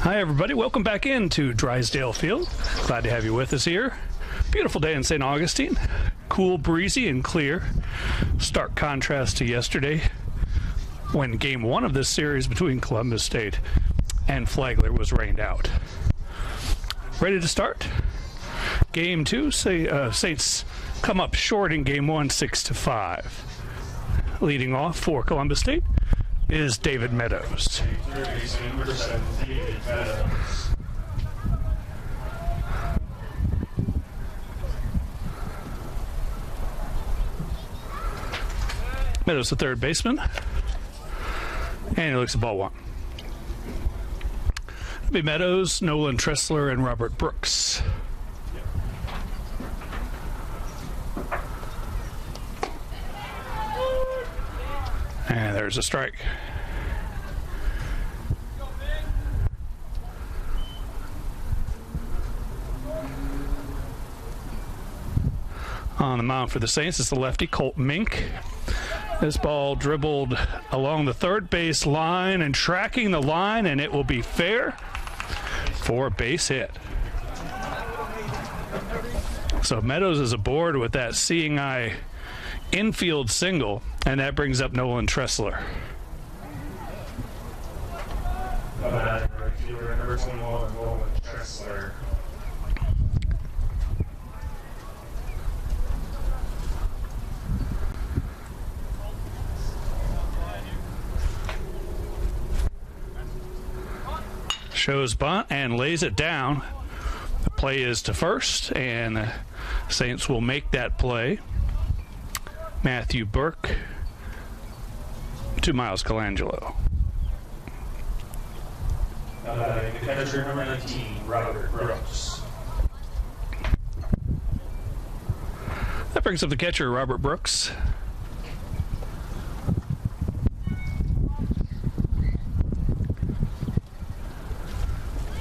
Hi, everybody. Welcome back into Drysdale Field. Glad to have you with us here. Beautiful day in St. Augustine. Cool, breezy, and clear. Stark contrast to yesterday when Game 1 of this series between Columbus State and Flagler was rained out. Ready to start? Game 2, Saints come up short in Game 1, 6-5. Leading off for Columbus State is David Meadows. Meadows, the third baseman, and he looks at ball one. It'll be Meadows, Nolan Tressler, and Robert Brooks. And there's a strike. On the mound for the Saints is the lefty, Colt Mink. This ball dribbled along the third base line and tracking the line, and it will be fair for a base hit. So Meadows is aboard with that seeing eye infield single, and that brings up Nolan Tressler. Shows bunt and lays it down. The play is to first, and the Saints will make that play. Matthew Burke to Miles Colangelo. Catcher number 19, Robert Brooks. That brings up the catcher, Robert Brooks.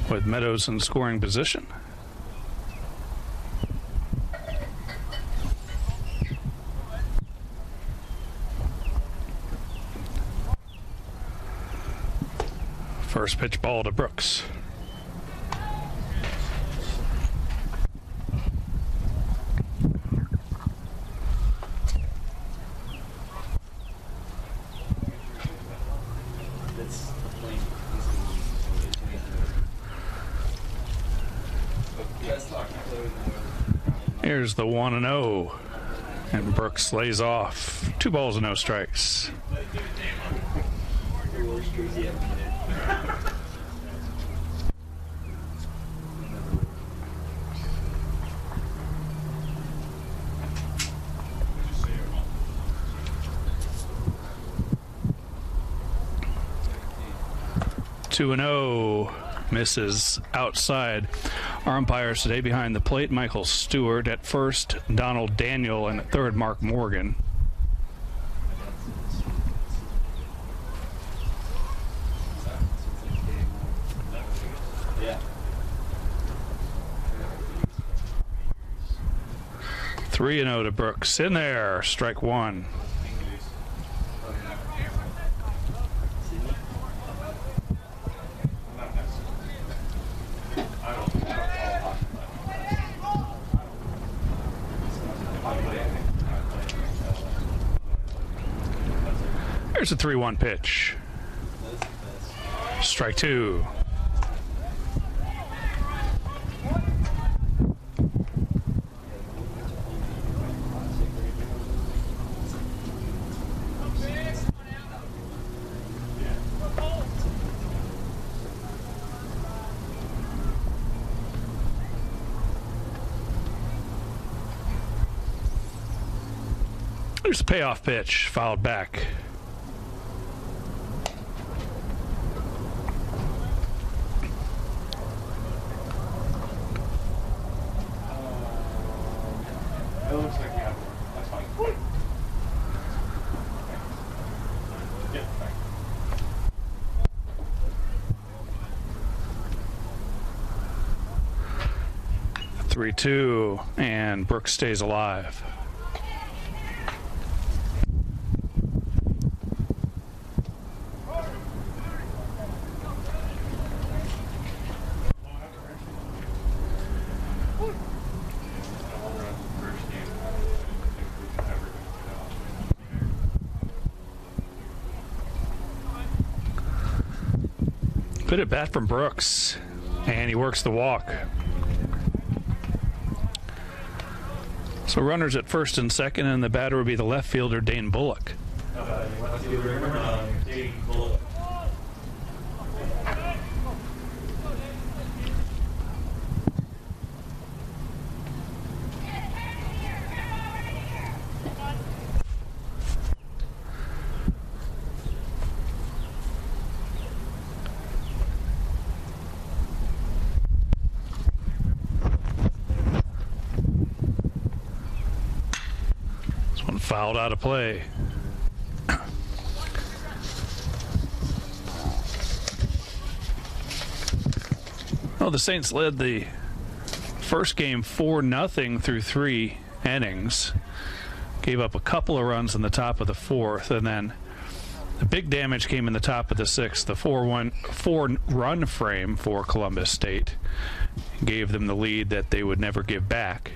With Meadows in scoring position. First pitch ball to Brooks. Here's the 1-0, and Brooks lays off. 2 balls and no strikes. Two and 0. Misses outside. Our umpires today behind the plate, Michael Stewart at first, Donald Daniel, and at third, Mark Morgan. Yeah. 3-0 to Brooks. In there, strike one. Here's a 3-1 pitch. Strike two. There's a payoff pitch, fouled back. It looks like you have one. That's fine. Yeah, fine. 3-2, and Brooks stays alive. Good at bat from Brooks, and he works the walk. So runners at first and second, and the batter would be the left fielder, Dane Bullock. Dane Bullock. Fouled out of play. Well, the Saints led the first game 4-0 through 3 innings. Gave up a couple of runs in the top of the 4th, and then the big damage came in the top of the 6th. The 4-run frame for Columbus State gave them the lead that they would never give back.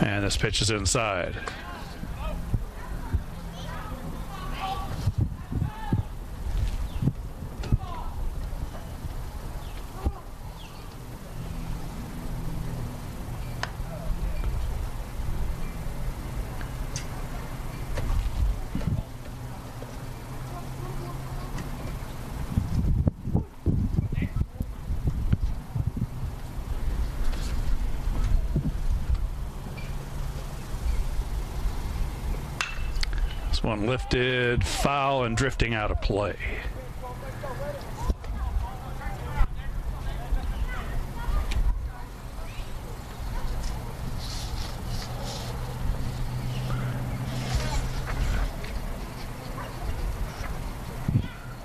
And this pitch is inside. One lifted, foul, and drifting out of play.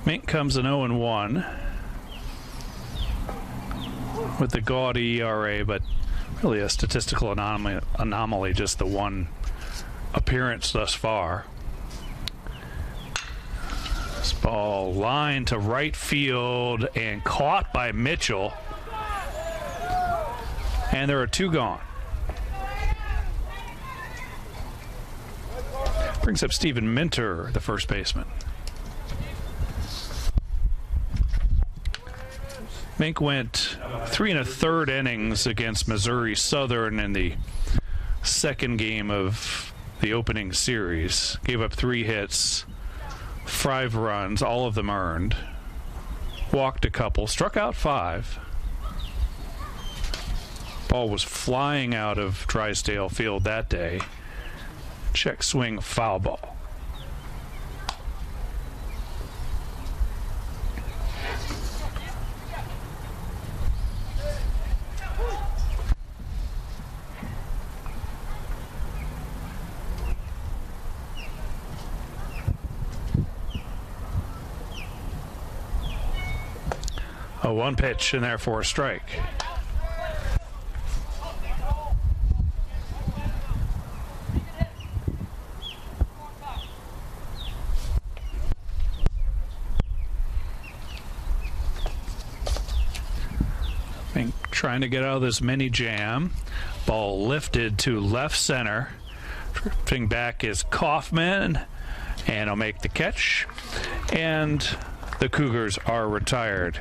Mink comes an 0-1 with the gaudy ERA, but really a statistical anomaly, just the one appearance thus far. Ball line to right field and caught by Mitchell. And there are 2 gone. Brings up Stephen Minter, the first baseman. Mink went 3 1/3 innings against Missouri Southern in the second game of the opening series. Gave up 3 hits. 5 runs, all of them earned. Walked a couple, struck out 5. Ball was flying out of Drysdale Field that day. Check swing, foul ball. A 1 pitch and therefore a strike. Trying to get out of this mini jam. Ball lifted to left center. Drifting back is Kaufman, and he'll make the catch. And the Cougars are retired.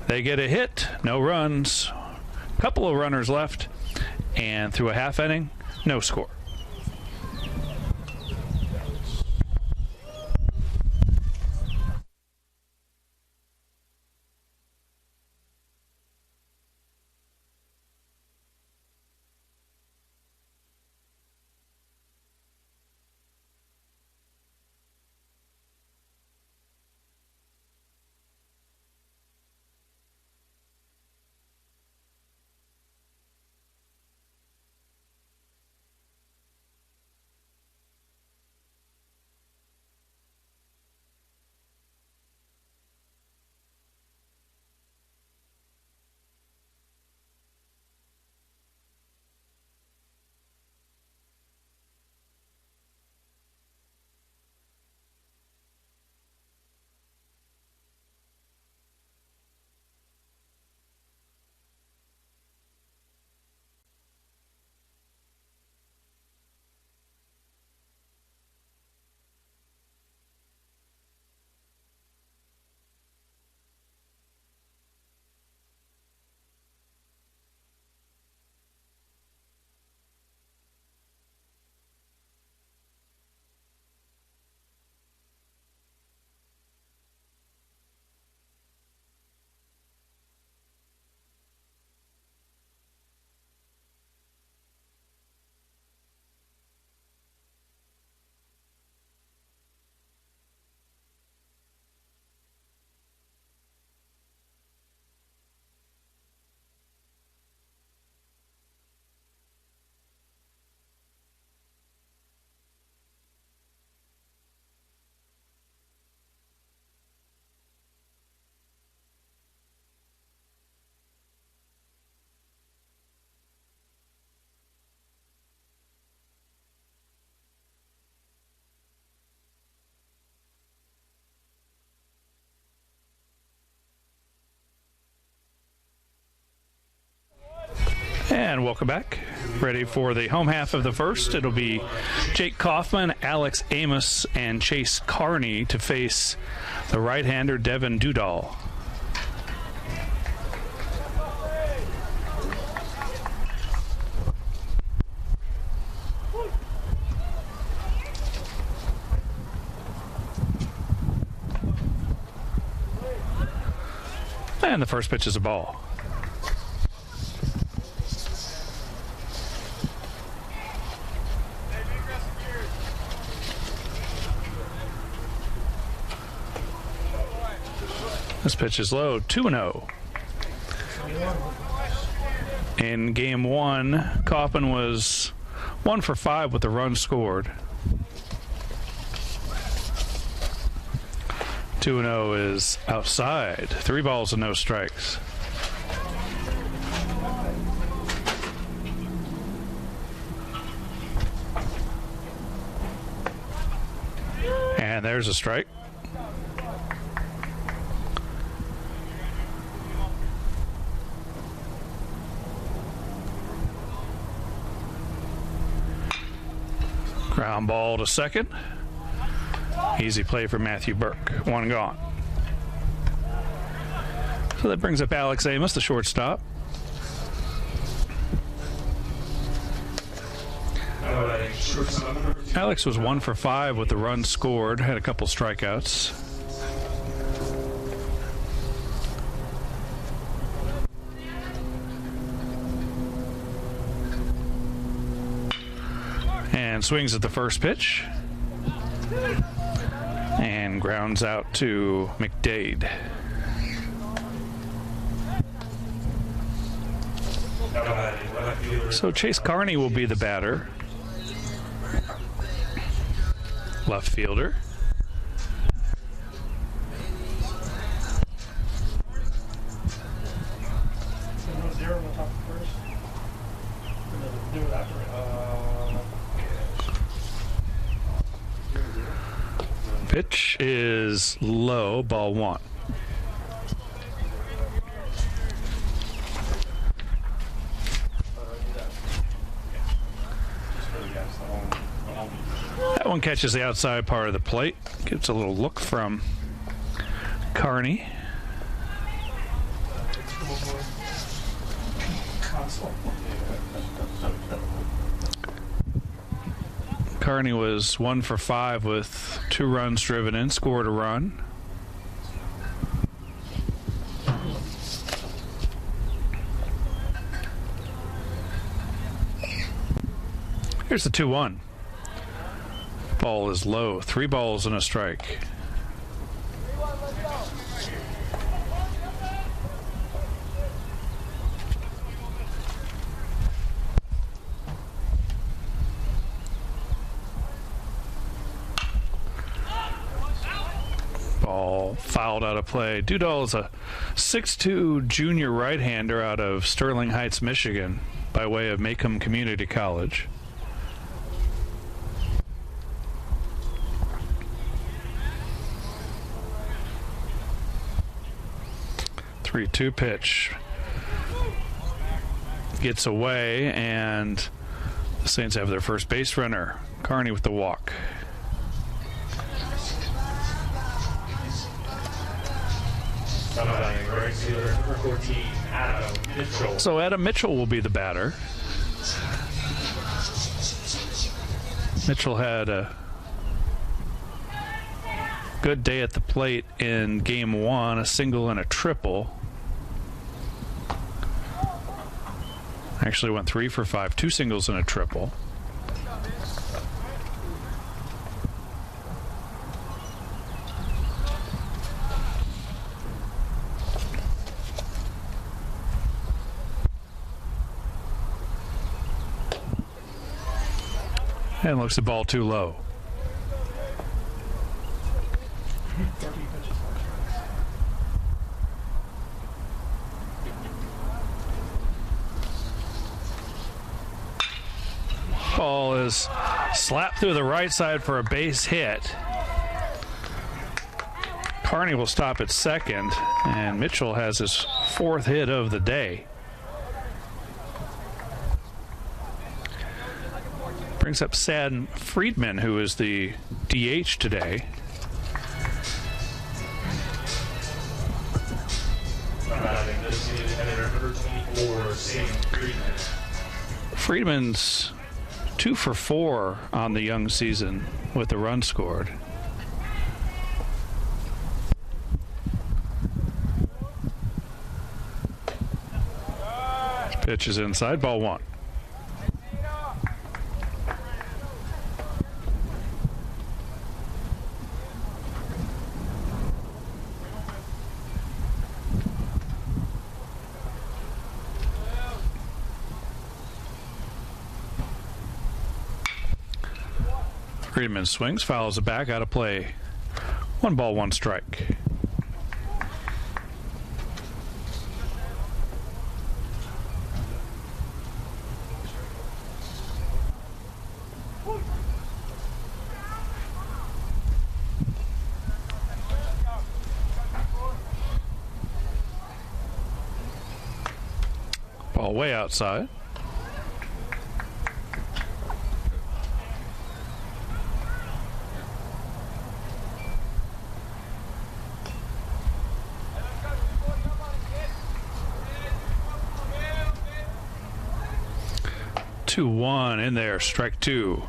They get a hit, no runs, couple of runners left, and through a half inning, no score. And welcome back. Ready for the home half of the first. It'll be Jake Kaufman, Alex Amos, and Chase Carney to face the right-hander Devin Dudall. And the first pitch is a ball. This pitch is low, 2-0. In game one, Kaufman was 1 for 5 with the run scored. 2-0 is outside. 3 balls and no strikes. And there's a strike. Ground ball to second. Easy play for Matthew Burke. 1 gone. So that brings up Alex Amos, the shortstop. Alex was 1 for 5 with the run scored, had a couple strikeouts. And swings at the first pitch. And grounds out to McDade. So Chase Carney will be the batter. Left fielder. Pitch is low, ball 1. That one catches the outside part of the plate. Gets a little look from Carney. Carney was 1 for 5 with 2 runs driven in, scored a run. Here's the 2-1. Ball is low, 3 balls and a strike. Ball fouled out of play. Dudall is a 6'2" junior right-hander out of Sterling Heights, Michigan, by way of Macomb Community College. Three-two pitch. Gets away, and the Saints have their first base runner, Carney, with the walk. So Adam Mitchell will be the batter. Mitchell had a good day at the plate in game 1, a single and a triple. Actually went 3 for 5, 2 singles and a triple. And looks the ball too low. Ball is slapped through the right side for a base hit. Carney will stop at second, and Mitchell has his 4th hit of the day. Brings up Sad Friedman, who is the DH today. Friedman's 2 for 4 on the young season with the run scored. Pitch is inside, ball 1. Friedman swings, fouls it back, out of play. 1 ball, 1 strike. Ball way outside. Two, 1 in there, strike 2.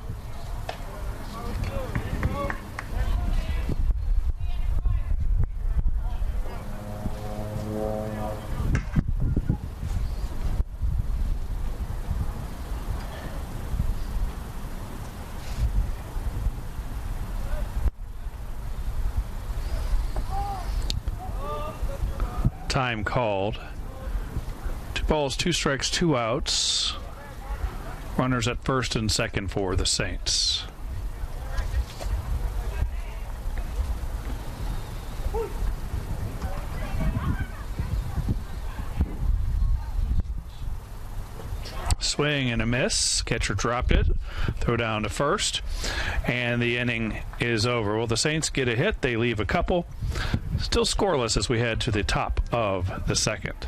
Time called. 2 balls, 2 strikes, 2 outs. Runners at first and second for the Saints. Swing and a miss. Catcher dropped it. Throw down to first. And the inning is over. Well, the Saints get a hit. They leave a couple. Still scoreless as we head to the top of the second.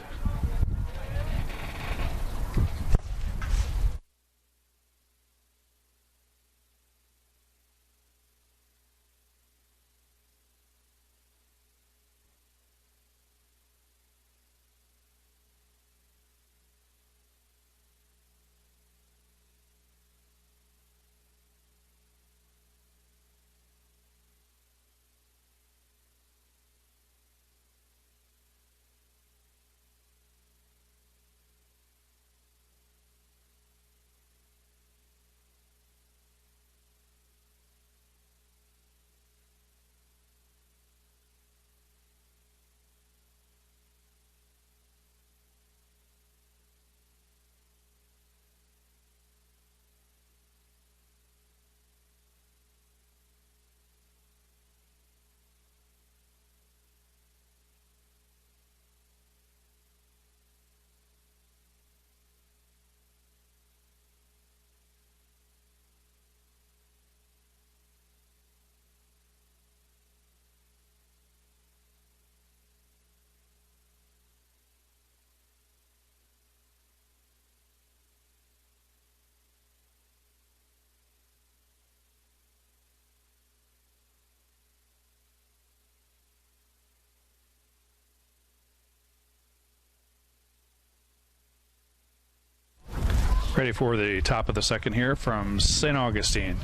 Ready for the top of the second here from St. Augustine.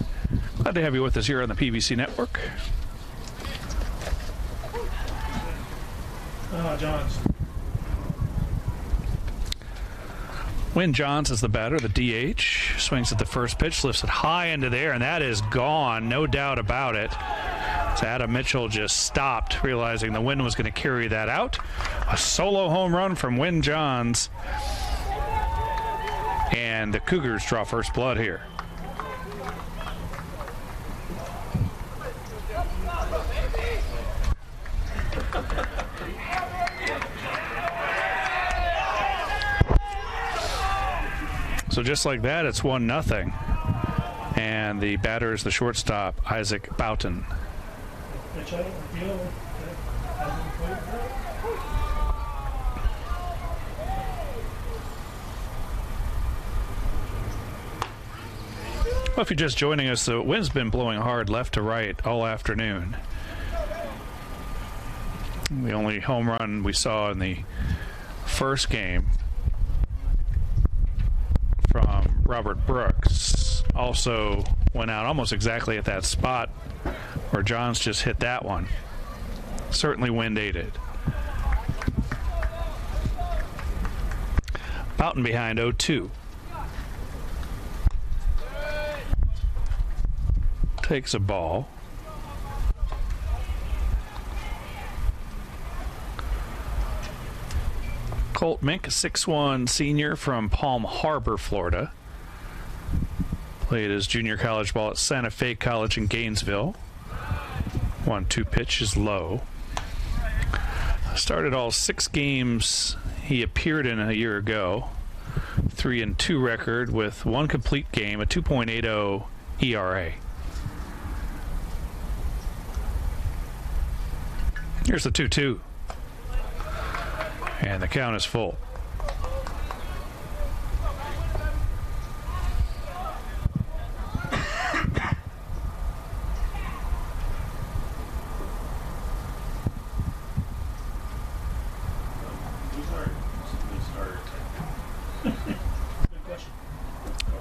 Glad to have you with us here on the PBC Network. Johns. Wynn Johns is the batter, the DH. Swings at the first pitch, lifts it high into the air, and that is gone, no doubt about it. So Adam Mitchell just stopped, realizing the wind was going to carry that out. A solo home run from Wynn Johns. And the Cougars draw first blood here. So just like that, it's 1-0. And the batter is the shortstop, Isaac Boughton. Well, if you're just joining us, the wind's been blowing hard left to right all afternoon. The only home run we saw in the first game from Robert Brooks also went out almost exactly at that spot where Johns just hit that one. Certainly wind aided. Boughton behind 0-2. Takes a ball. Colt Mink, a 6'1" senior from Palm Harbor, Florida. Played his junior college ball at Santa Fe College in Gainesville. 1-2 pitch is low. Started all 6 games he appeared in a year ago. 3-2 record with 1 complete game, a 2.80 ERA. Here's the 2-2. And the count is full.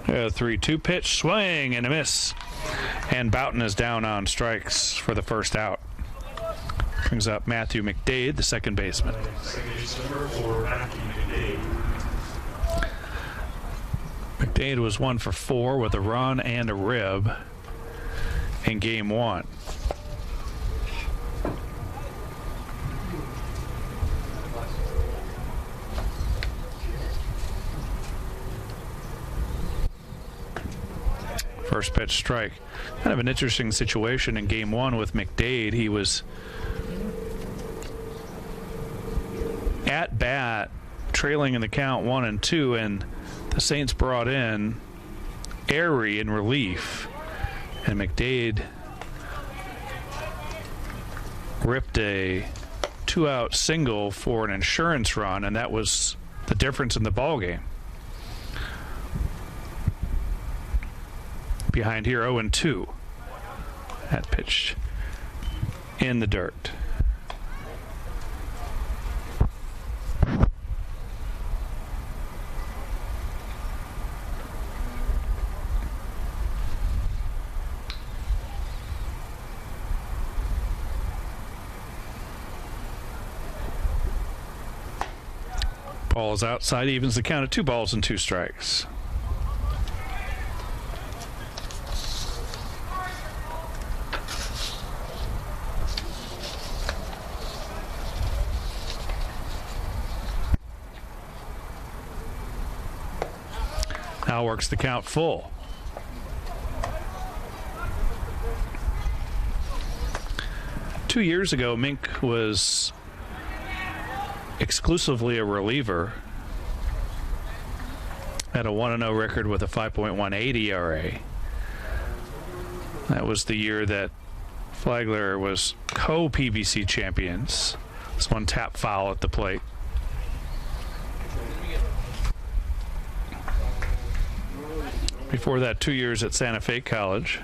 A 3-2 pitch, swing and a miss. And Boughton is down on strikes for the first out. Brings up Matthew McDade, the second baseman. McDade was 1 for 4 with a run and a rib in game 1. First pitch strike. Kind of an interesting situation in game 1 with McDade. He was at bat, trailing in the count 1-2, and the Saints brought in Airy in relief, and McDade ripped a 2-out single for an insurance run, and that was the difference in the ball game. Behind here, 0-2. That pitched in the dirt. Ball is outside, evens the count at 2 balls and 2 strikes. Now works the count full. Two years ago, Mink was exclusively a reliever at a 1-0 record with a 5.18 ERA. That was the year that Flagler was co-PBC champions. This one tap foul at the plate. Before that, 2 years at Santa Fe College.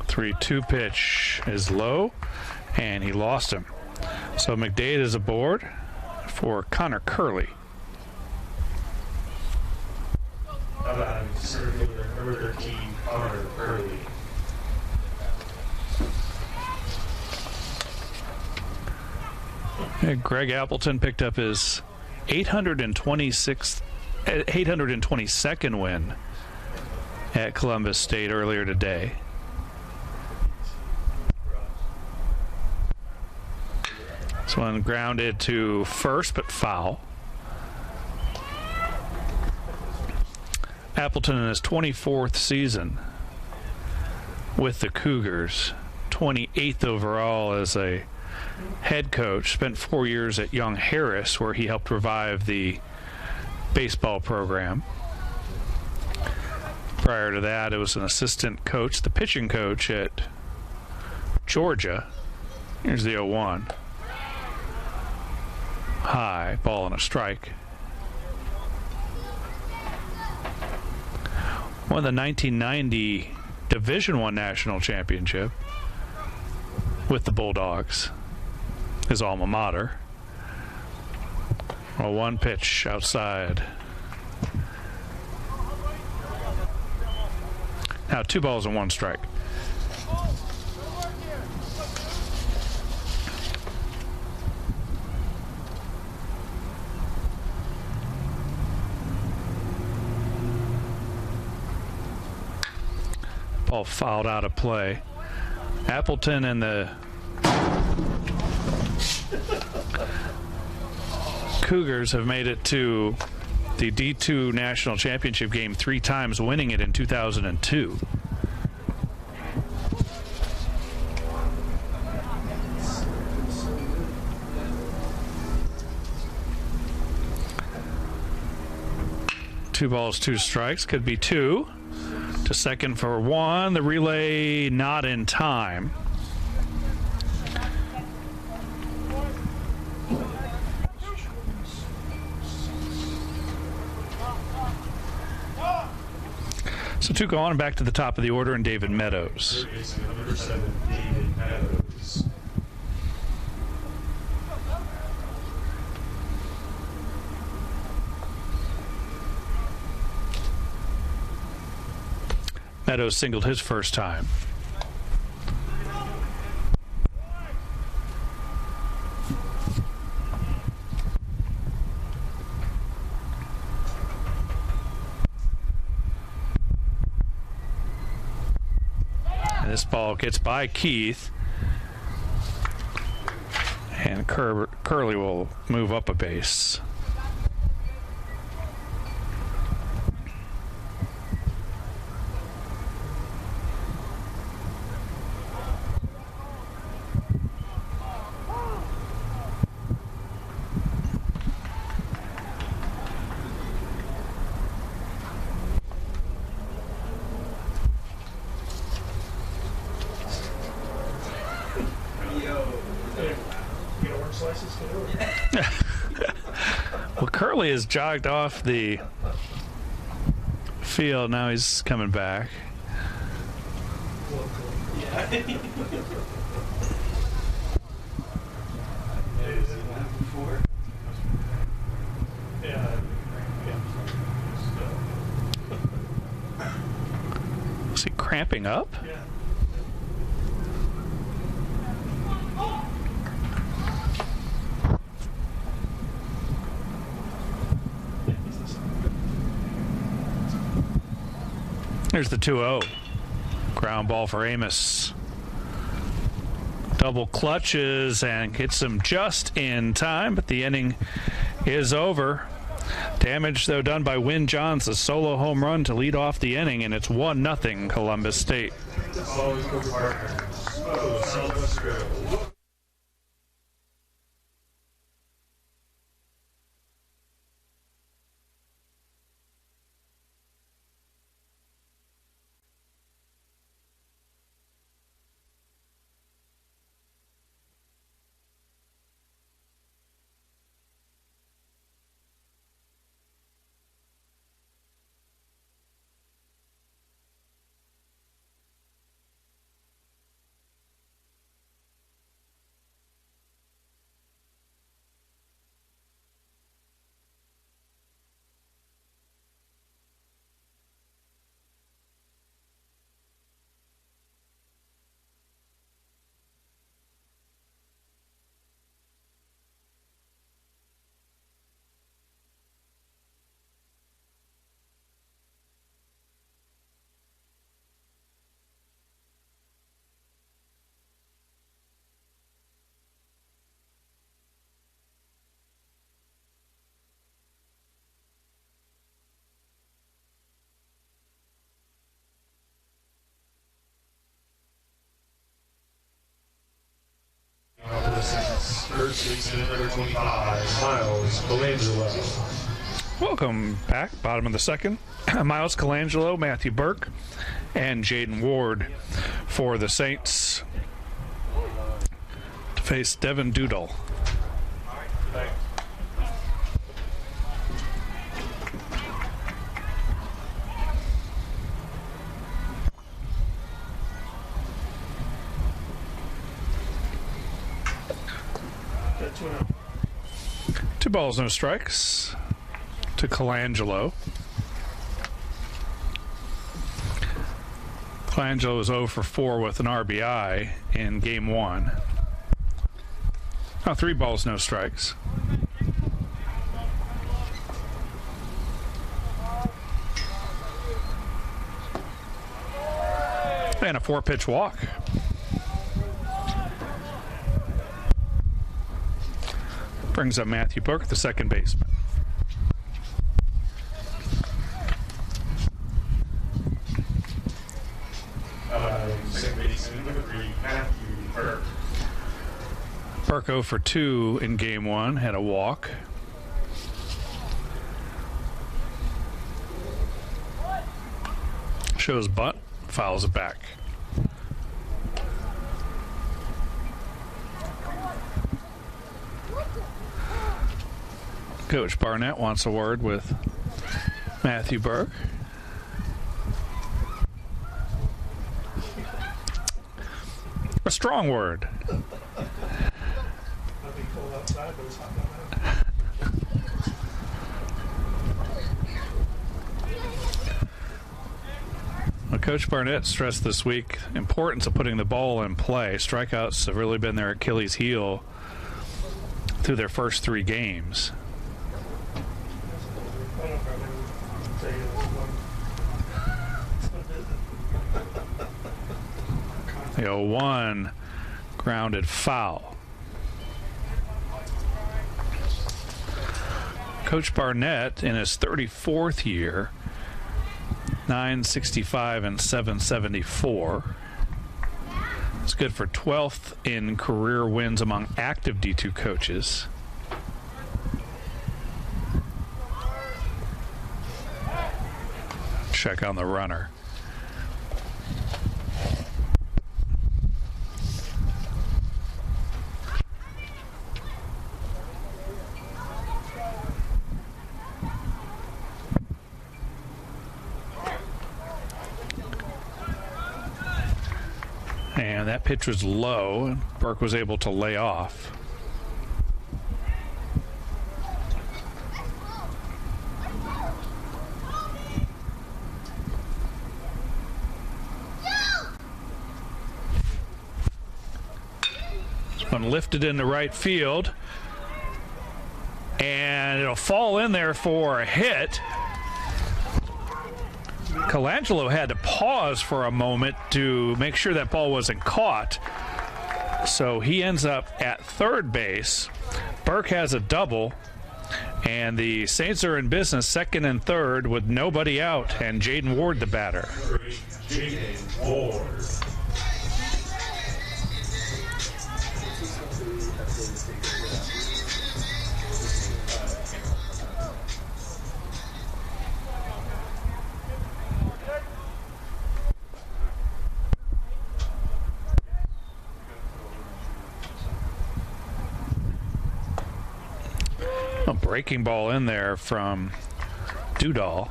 Three-two pitch is low, and he lost him. So McDade is aboard for Connor Curley. Number 13, Connor Curley. Greg Appleton picked up his 822nd win at Columbus State earlier today. This one grounded to first, but foul. Appleton in his 24th season with the Cougars, 28th overall as a head coach, spent 4 years at Young Harris where he helped revive the baseball program. Prior to that, it was an assistant coach, the pitching coach at Georgia. Here's the 0-1. High, ball and a strike. Won the 1990 Division I National Championship with the Bulldogs, his alma mater. A 1 pitch outside. Now 2 balls and 1 strike. Ball fouled out of play. Appleton and the Cougars have made it to the D2 National Championship game 3 times, winning it in 2002. Two balls, 2 strikes. Could be 2. To second for 1. The relay not in time. So 2 go on and back to the top of the order, and David Meadows. Number 7, David Meadows. Meadows singled his first time. And this ball gets by Keith. And Curley will move up a base. Well, Curley has jogged off the field. Now he's coming back. Is he cramping up? Yeah. Here's the 2-0. Ground ball for Amos. Double clutches and gets him just in time, but the inning is over. Damage, though, done by Wynn Johns, a solo home run to lead off the inning, and it's 1-0 Columbus State. Number 25, Miles Colangelo. Welcome back. Bottom of the second. Miles Colangelo, Matthew Burke, and Jaden Ward for the Saints. face Devin Doodle. Two balls, no strikes to Colangelo. Colangelo was 0 for 4 with an RBI in game 1. Now 3 balls, no strikes. And a 4-pitch walk. Brings up Matthew Burke, the second baseman. Second baseman, number 3, Matthew Burke. Burke 0 for 2 in game 1, had a walk. Shows bunt, fouls it back. Coach Barnett wants a word with Matthew Burke. A strong word. Well, Coach Barnett stressed this week the importance of putting the ball in play. Strikeouts have really been their Achilles heel through their first 3 games. The 0-1 grounded foul. Coach Barnett in his 34th year, 965 and 774. It's good for 12th in career wins among active D2 coaches. Check on the runner. And that pitch was low, and Burke was able to lay off. This one lifted into right field, and it'll fall in there for a hit. Colangelo had to pause for a moment to make sure that ball wasn't caught. So he ends up at third base. Burke has a double, and the Saints are in business second and third with nobody out, and Jaden Ward the batter. Jaden Ward. A breaking ball in there from Dudall.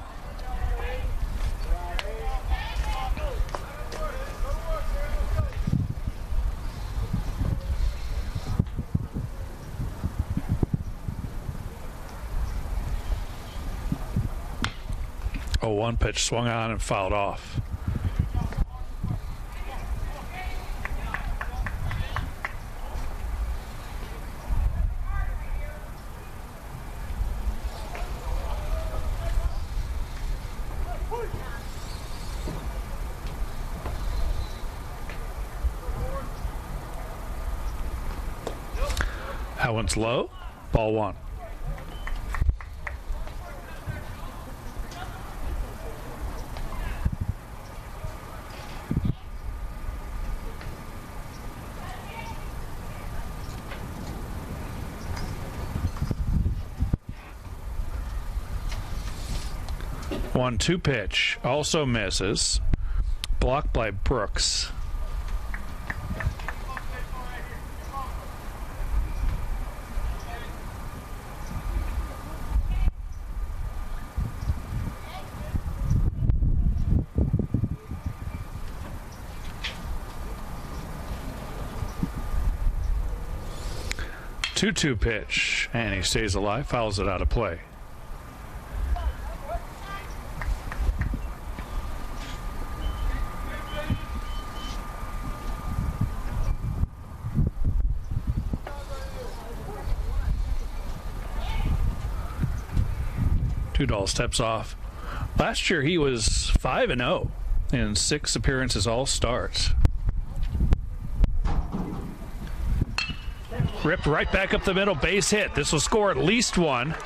Oh, 1 pitch swung on and fouled off. That one's low. Ball 1. One 2 pitch also misses. Blocked by Brooks. 2-2 pitch, and he stays alive, fouls it out of play. Dudal steps off. Last year he was 5-0 in 6 appearances, all starts. Ripped right back up the middle, base hit. This will score at least one.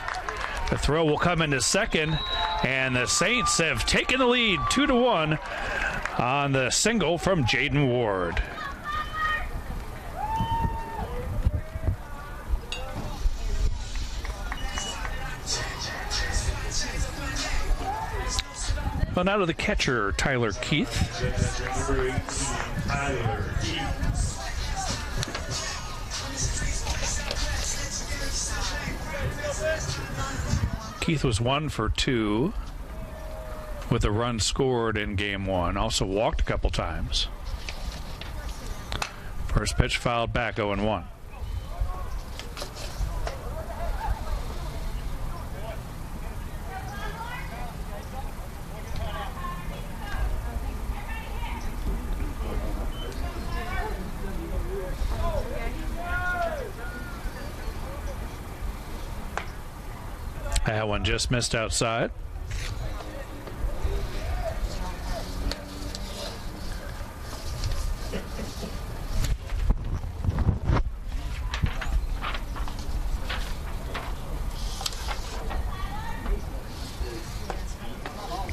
The throw will come into second, and the Saints have taken the lead 2-1 on the single from Jaden Ward. Well, now to the catcher, Tyler Keith. Keith was 1 for 2 with a run scored in game 1. Also walked a couple times. First pitch fouled back, 0-1. That one just missed outside.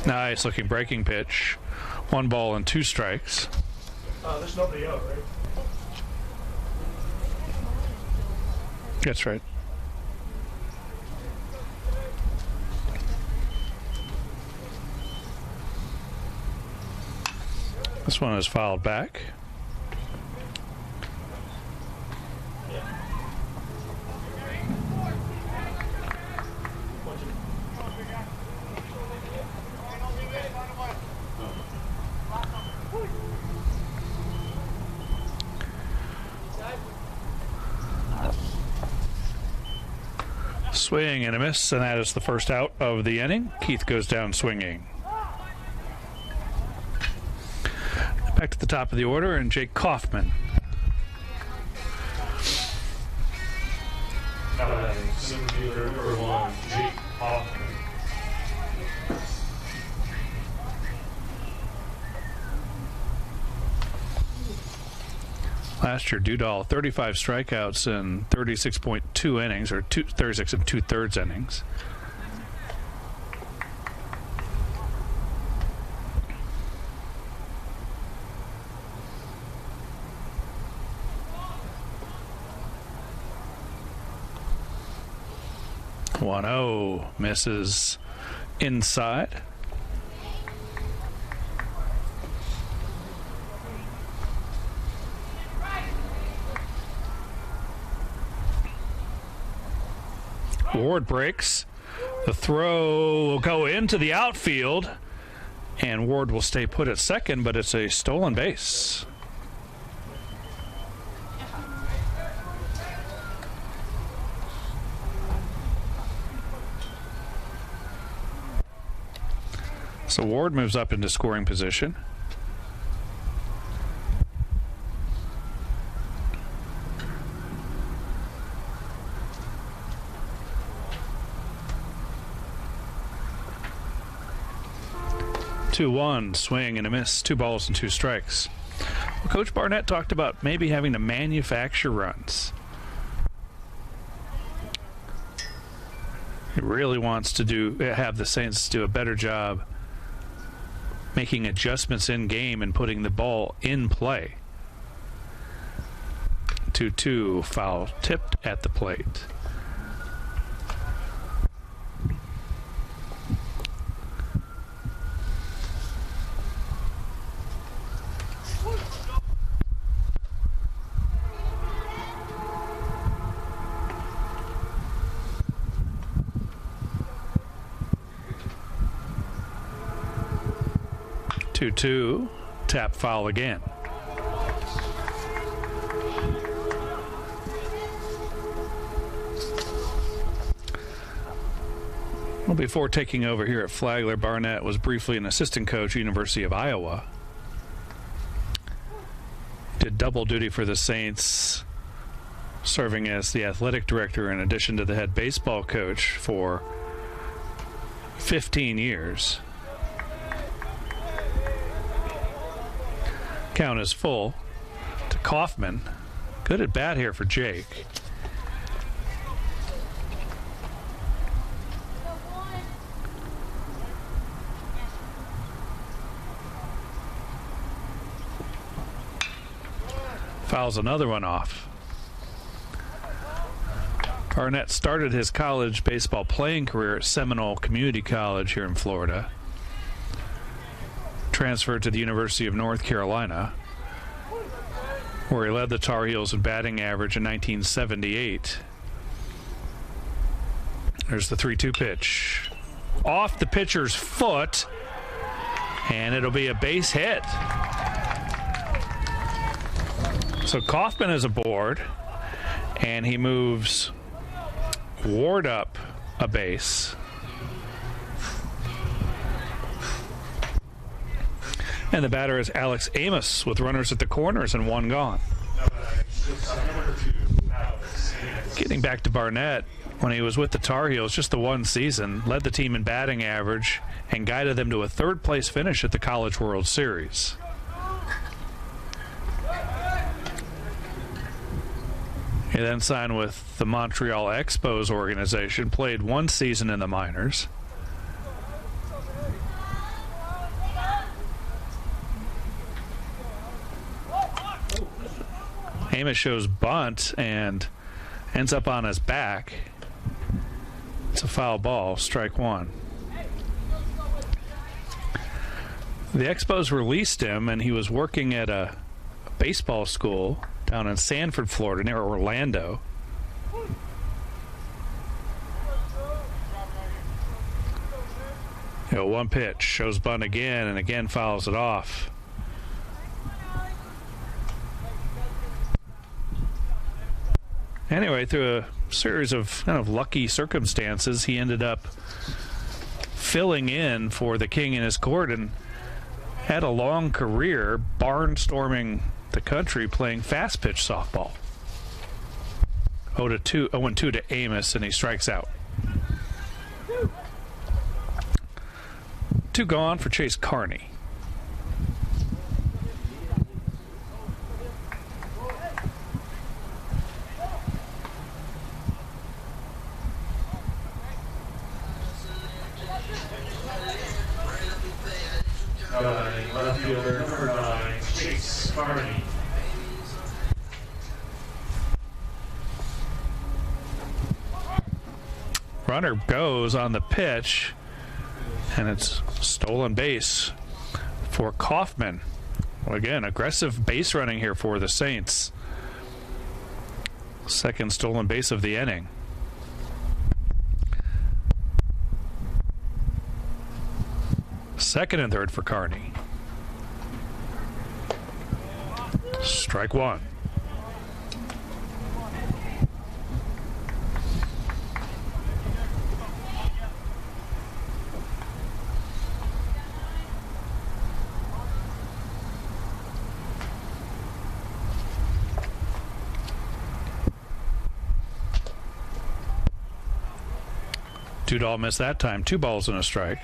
Nice looking breaking pitch. 1 ball and 2 strikes. There's nobody out, right? That's right. This one is fouled back. Swing and a miss, and that is the first out of the inning. Keith goes down swinging. Back to the top of the order, and Jake Kaufman. Last year, Dudal 35 strikeouts in 36.2 innings, or 36 and 2/3 innings. One-oh misses inside. Ward breaks. The throw will go into the outfield, and Ward will stay put at second, but it's a stolen base. So Ward moves up into scoring position. Two-one, swing and a miss, 2 balls and 2 strikes. Well, Coach Barnett talked about maybe having to manufacture runs. He really wants to have the Saints do a better job making adjustments in game and putting the ball in play. 2-2, foul tipped at the plate. Two, tap foul again. – Well, before taking over here at Flagler, Barnett was briefly an assistant coach at University of Iowa. Did double duty for the Saints, serving as the athletic director in addition to the head baseball coach for 15 years. Count is full to Kaufman. Good at bat here for Jake. Fouls another one off. Barnett started his college baseball playing career at Seminole Community College here in Florida. Transferred to the University of North Carolina, where he led the Tar Heels in batting average in 1978. There's the 3-2 pitch. Off the pitcher's foot, and it'll be a base hit. So Kaufman is aboard, and he moves Ward up a base. And the batter is Alex Amos with runners at the corners and one gone. Getting back to Barnett, when he was with the Tar Heels just the one season, led the team in batting average and guided them to a third-place finish at the College World Series. He then signed with the Montreal Expos organization, played one season in the minors. Amos shows bunt and ends up on his back. It's a foul ball, strike one. The Expos released him, and he was working at a baseball school down in Sanford, Florida, near Orlando. One pitch, shows bunt again, and again fouls it off. Anyway, through a series of kind of lucky circumstances, he ended up filling in for the king in his court and had a long career barnstorming the country playing fast pitch softball. 0-2 to Amos, and he strikes out. 2 gone for Chase Carney. Left fielder number 9, Chase Carney. Runner goes on the pitch, and it's stolen base for Kaufman. Well, again, aggressive base running here for the Saints. Second stolen base of the inning. Second and third for Carney. Strike one. Tudor missed that time. 2 balls and a strike.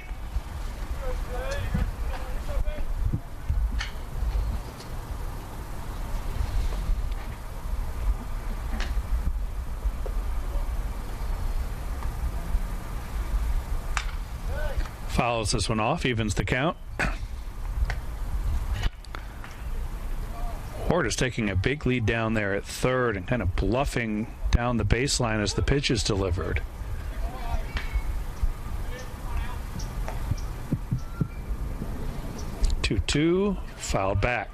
Fouls this one off, evens the count. Ward is taking a big lead down there at third and kind of bluffing down the baseline as the pitch is delivered. Two, fouled back.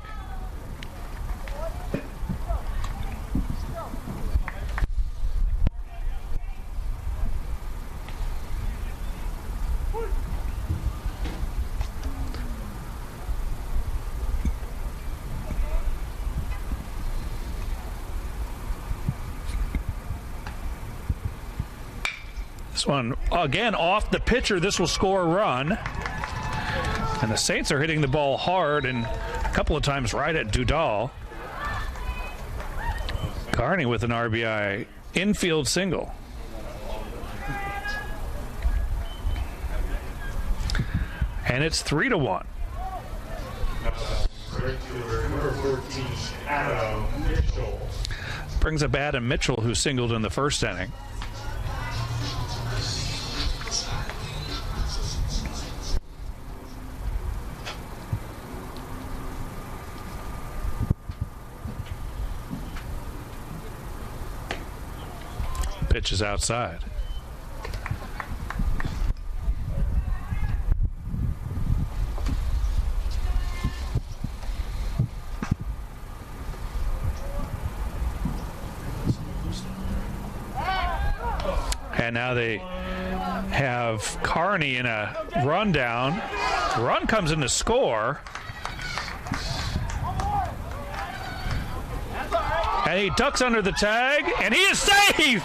This one, again, off the pitcher. This will score a run. And the Saints are hitting the ball hard and a couple of times right at Dudal. Carney with an RBI infield single. And it's 3-1. Number 14, Adam Mitchell. Brings up Adam Mitchell, who singled in the first inning. Pitch is outside. And now they have Carney in a rundown. The run comes in to score. And he ducks under the tag, and he is safe!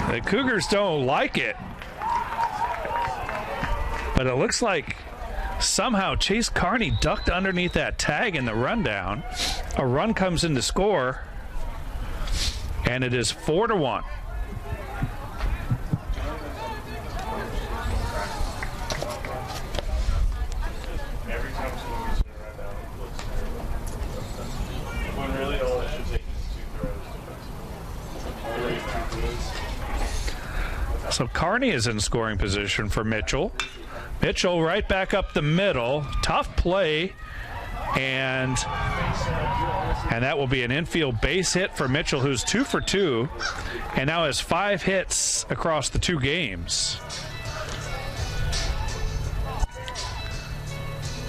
The Cougars don't like it. But it looks like somehow Chase Carney ducked underneath that tag in the rundown. A run comes in to score. And it is 4-1. Every time someone gets it right now, it looks terrible. When really all it should take is 2 throws. So Carney is in scoring position for Mitchell. Mitchell right back up the middle. Tough play. And that will be an infield base hit for Mitchell, who's 2 for 2 and now has 5 hits across the 2 games.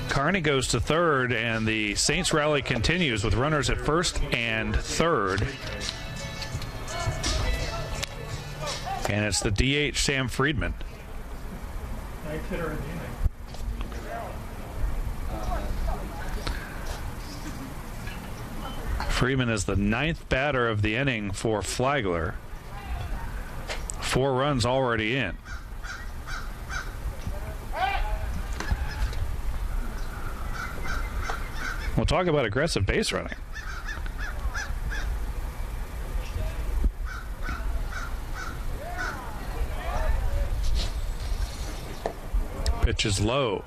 Carney goes to third, and the Saints rally continues with runners at first and third. And it's the DH, Sam Friedman. Ninth hitter in the inning. Freeman is the 9th batter of the inning for Flagler. 4 runs already in. We'll talk about aggressive base running. Pitch is low.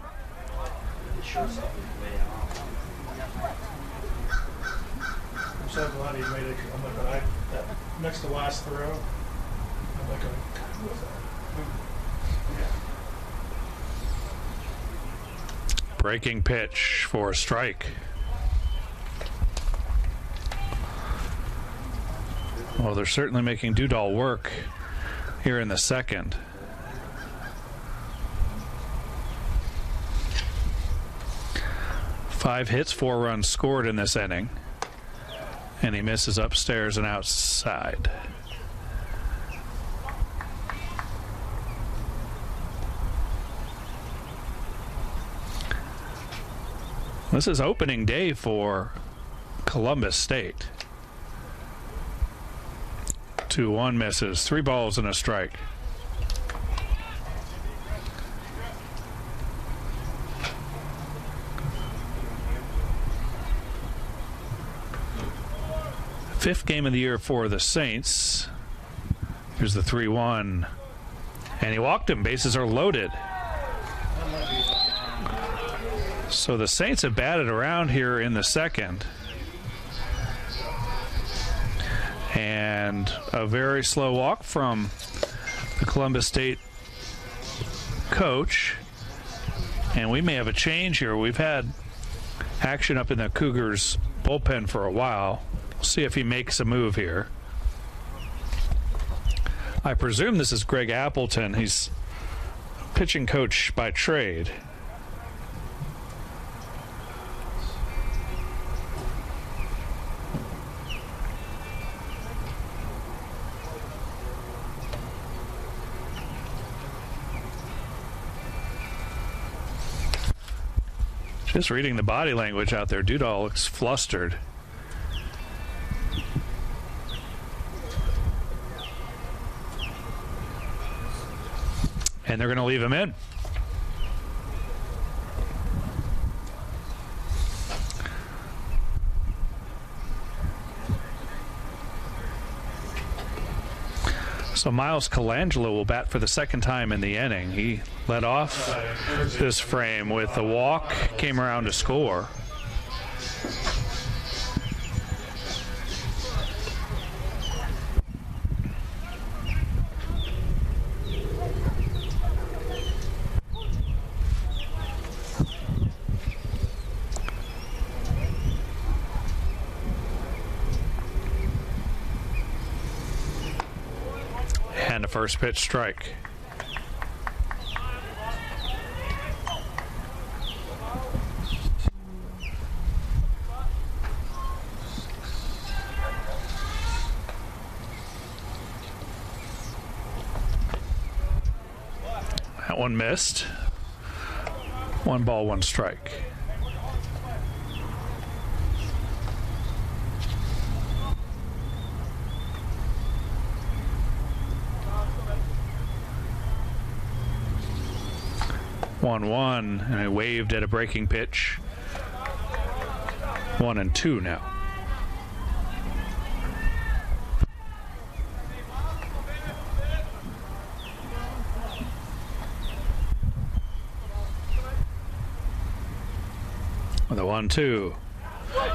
I'm so glad he made it. I'm like, that next to last throw. I'm like, what was that? Breaking pitch for a strike. Well, they're certainly making Dudal work here in the second. Five hits, 4 runs scored in this inning. And he misses upstairs and outside. This is opening day for Columbus State. 2-1 misses, 3 balls and a strike. Fifth game of the year for the Saints. Here's the 3-1. And he walked him. Bases are loaded. So the Saints have batted around here in the second. And a very slow walk from the Columbus State coach. And we may have a change here. We've had action up in the Cougars bullpen for a while. We'll see if he makes a move here. I presume this is Greg Appleton. He's pitching coach by trade. Just reading the body language out there, Dudal looks flustered. and they're going to leave him in. So Miles Colangelo will bat for the second time in the inning. He led off this frame with a walk, came around to score. And a first pitch strike. That one missed. 1 ball, 1 strike. One, and I waved at a breaking pitch. 1-2 now. The 1-2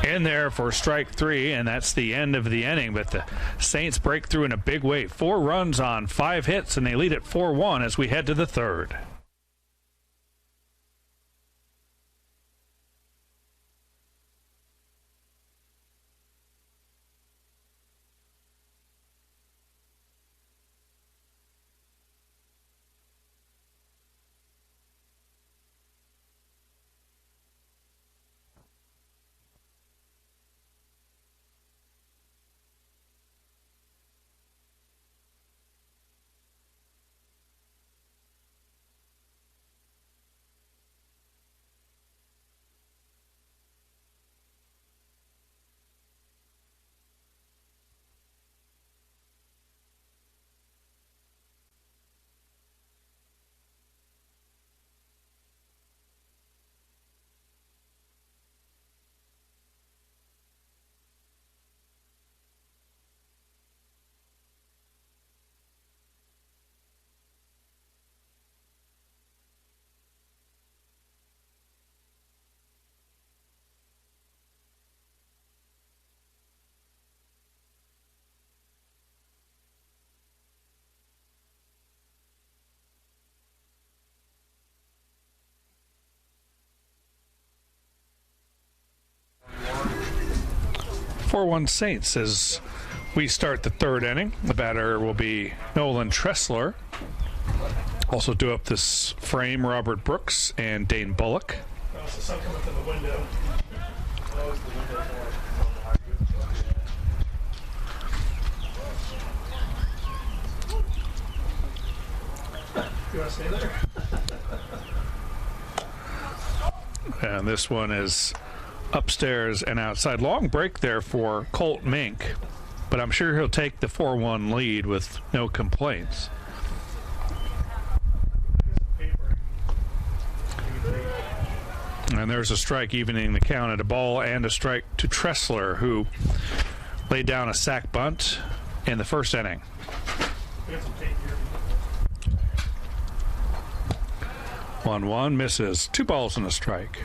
in there for strike 3, and that's the end of the inning. But the Saints break through in a big way. 4 runs on 5 hits, and they lead at 4-1 as we head to the third. Four-1 Saints as we start the third inning. The batter will be Nolan Tressler. Also do up this frame, Robert Brooks and Dane Bullock. Oh, it's the sun coming through the window. You want to stay there? And this one is upstairs and outside. Long break there for Colt Mink, but I'm sure he'll take the 4-1 lead with no complaints. And there's a strike evening the count at a ball and a strike to Tressler, who laid down a sac bunt in the first inning. 1-1 misses. 2 balls and a strike.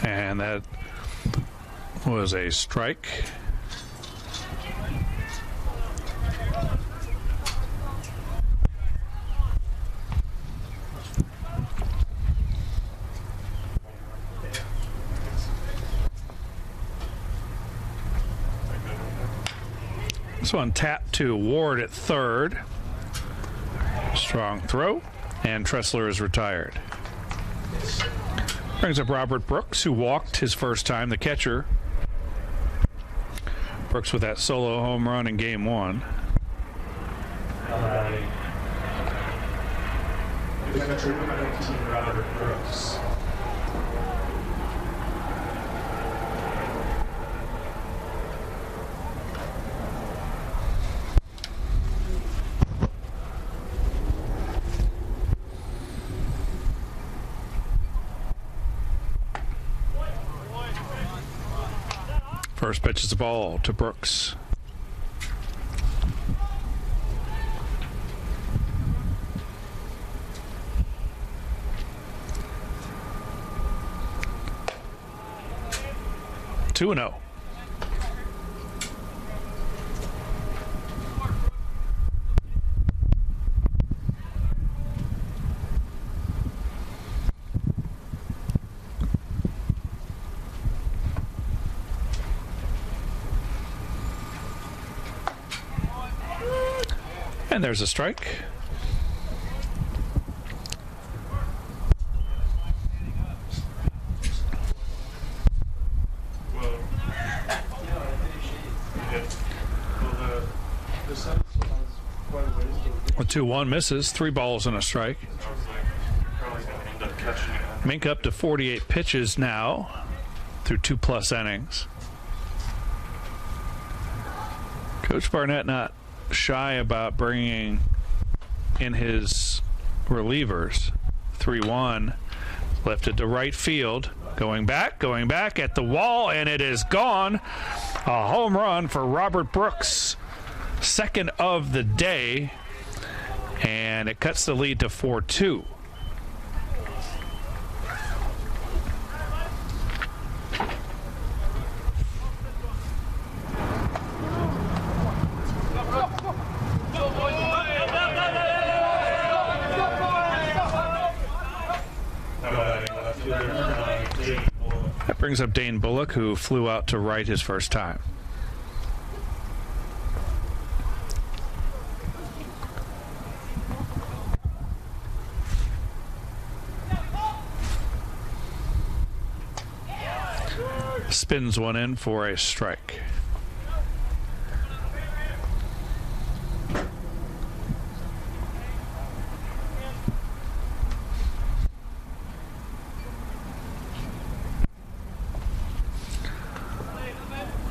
And that was a strike. This one tapped to Ward at third. Strong throw, and Tressler is retired. Brings up Robert Brooks, who walked his first time, the catcher. Brooks with that solo home run in game 1. the country by 19, Robert Brooks. First pitch is the ball to Brooks. Two and 0. And there's a strike. A 2-1 misses. 3 balls and a strike. Mink up to 48 pitches now through 2+ innings. Coach Barnett not shy about bringing in his relievers. 3-1 lifted to right field, going back at the wall, and it is gone. A home run for Robert Brooks, second of the day, and it cuts the lead to 4-2. That brings up Dane Bullock, who flew out to right his first time. Spins one in for a strike.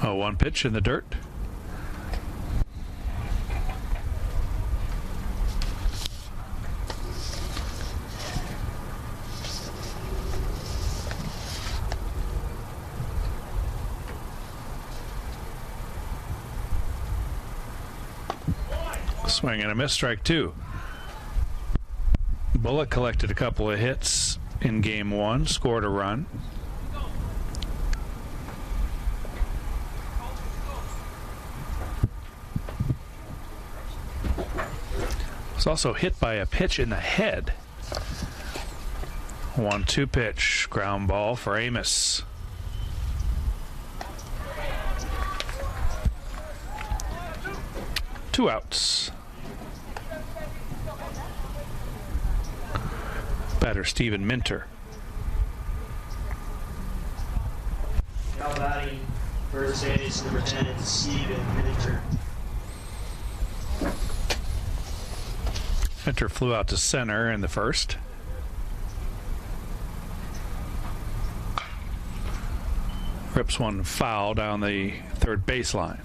Oh, one pitch in the dirt. Swing and a miss, strike 2. Bullock collected a couple of hits in game 1, scored a run. Was also hit by a pitch in the head. 1-2 pitch, ground ball for Amos. Two outs. Batter Stephen Minter. Now batting first base, number 10, Stephen Minter. Minter flew out to center in the first. Rips one foul down the third baseline.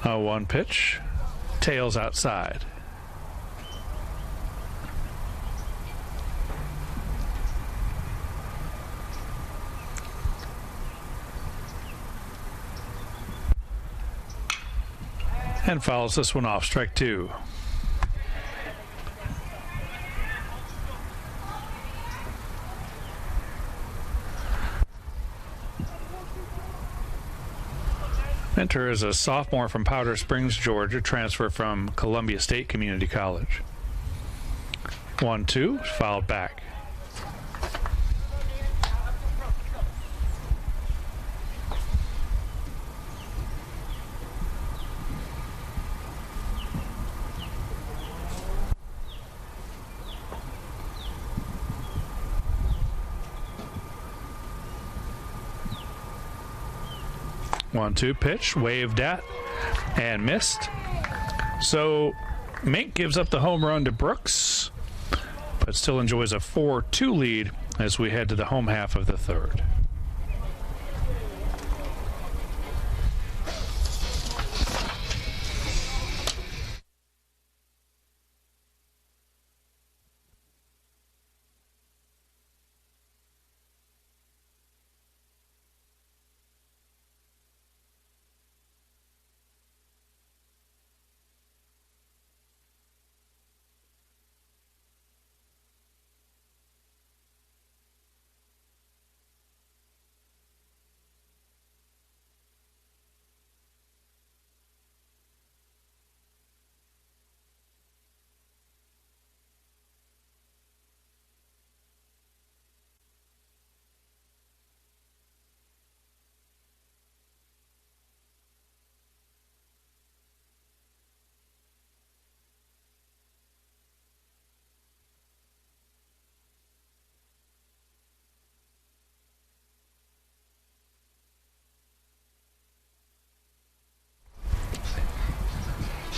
A 1 pitch, tails outside. And fouls this one off, strike 2. Minter is a sophomore from Powder Springs, Georgia, transfer from Columbia State Community College. 1-2, fouled back. 1-2 pitch, waved at and missed. So Mink gives up the home run to Brooks, but still enjoys a 4-2 lead as we head to the home half of the third.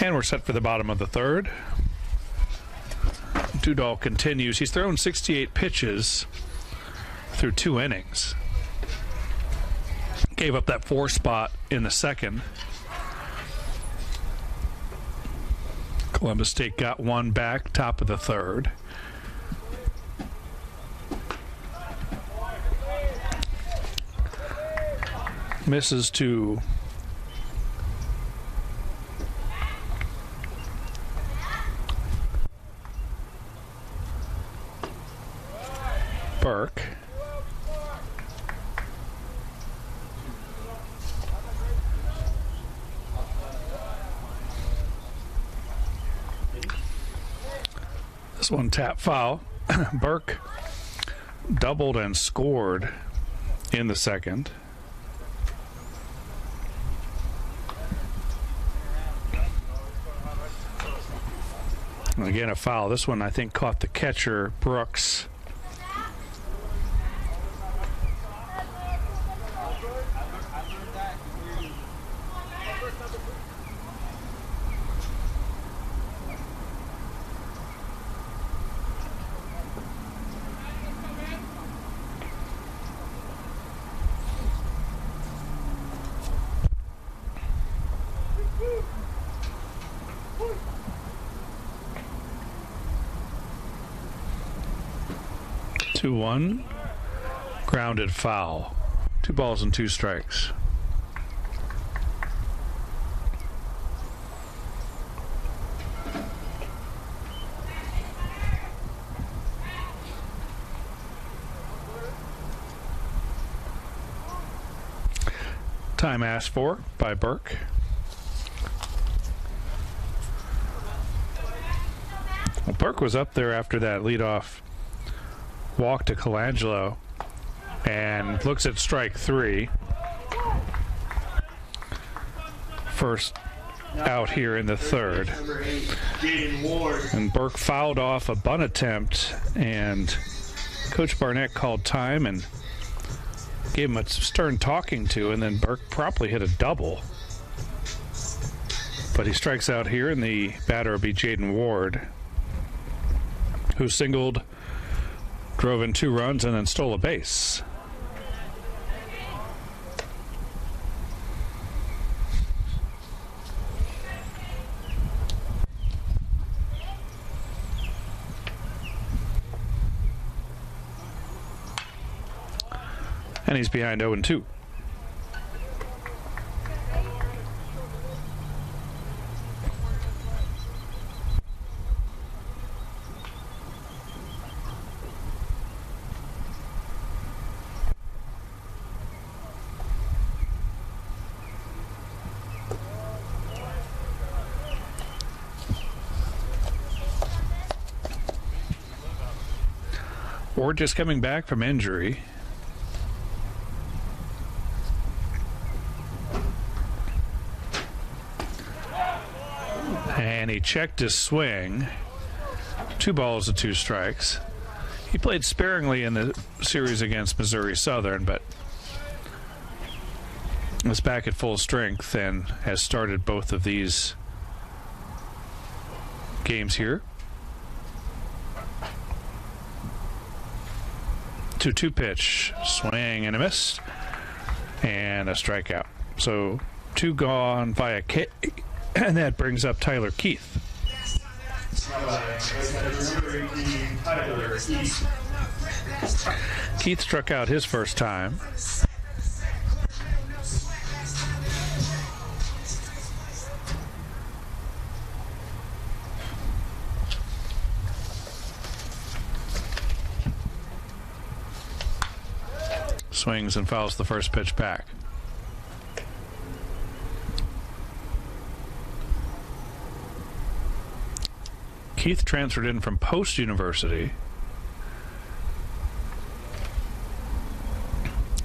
And we're set for the bottom of the third. Dudal continues. He's thrown 68 pitches through 2 innings. Gave up that 4 spot in the second. Columbus State got 1 back, top of the third. Misses to Burke. This one tap foul. Burke doubled and scored in the second. And again, a foul. This one, I think, caught the catcher, Brooks. One grounded foul. 2 balls and 2 strikes. Time asked for by Burke. Well, Burke was up there after that leadoff walk to Colangelo and looks at strike 3. First out here in the third. And Burke fouled off a bunt attempt, and Coach Barnett called time and gave him a stern talking to, and then Burke promptly hit a double. But he strikes out here, and the batter will be Jaden Ward, who singled, drove in 2 runs, and then stole a base. And he's behind 0-2. Ward just coming back from injury. And he checked his swing. 2 balls and 2 strikes. He played sparingly in the series against Missouri Southern, but is back at full strength and has started both of these games here. 2-2 pitch, swing and a miss, and a strikeout. So 2 gone via K, and that brings up Tyler Keith. Keith struck out his first time. Swings and fouls the first pitch back. Keith transferred in from Post University.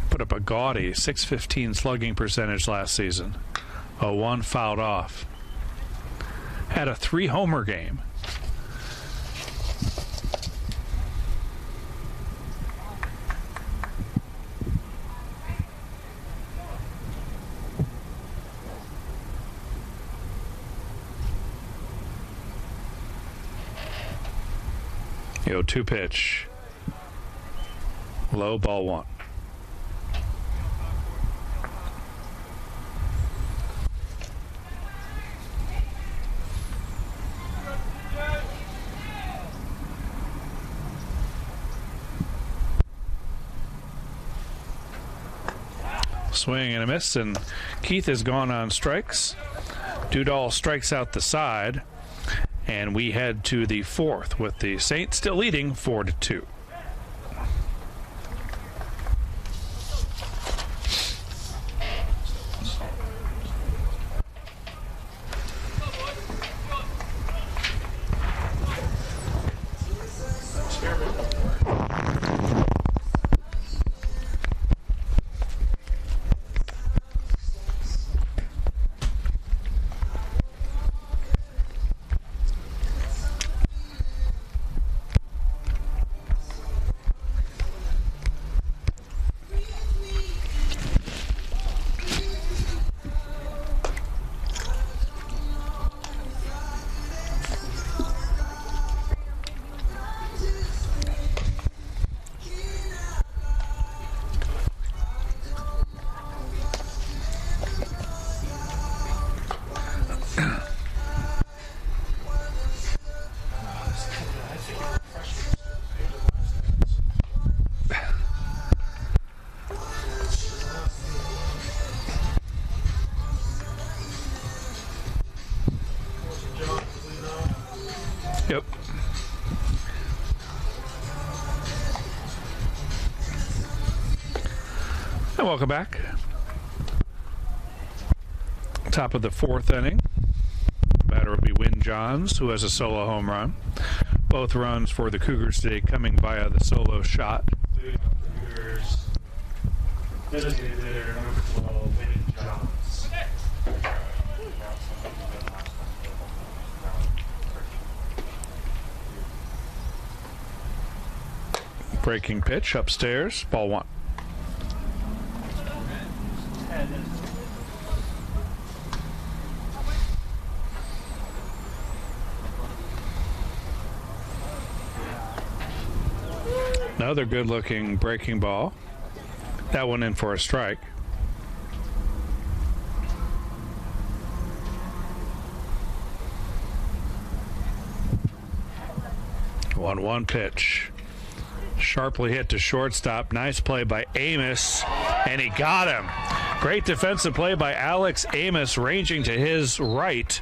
Put up a gaudy .615 slugging percentage last season. A 1 fouled off. Had a 3-homer game. The 0-2 pitch. Low, ball 1. Swing and a miss, and Keith has gone on strikes. Dudall strikes out the side, and we head to the 4th with the Saints still leading 4-2. Yep. And welcome back. Top of the 4th inning. Batter will be Wynn Johns, who has a solo home run. Both runs for the Cougars today coming via the solo shot. Designated hitter number 12, Wynn Johns. Breaking pitch upstairs, ball 1. Another good-looking breaking ball. That one in for a strike. One pitch. Sharply hit to shortstop. Nice play by Amos, and he got him. Great defensive play by Alex Amos, ranging to his right,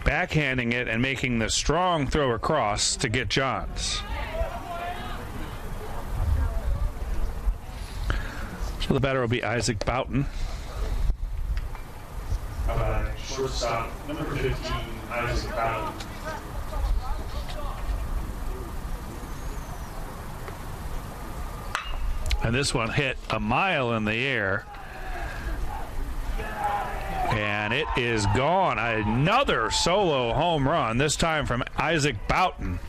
backhanding it and making the strong throw across to get Johns. So the batter will be Isaac Boughton. Shortstop, number 15, Isaac Boughton. And this one hit a mile in the air. And it is gone. Another solo home run, this time from Isaac Boughton.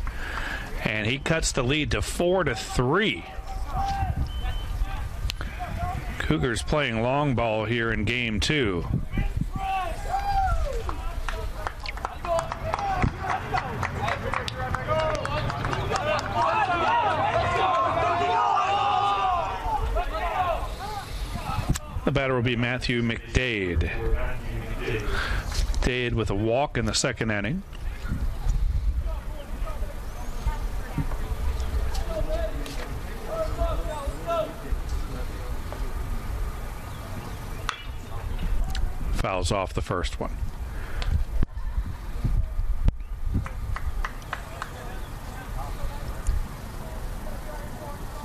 And he cuts the lead to 4-3. Cougars playing long ball here in game 2. The batter will be Matthew McDade. McDade with a walk in the second inning. Fouls off the first one.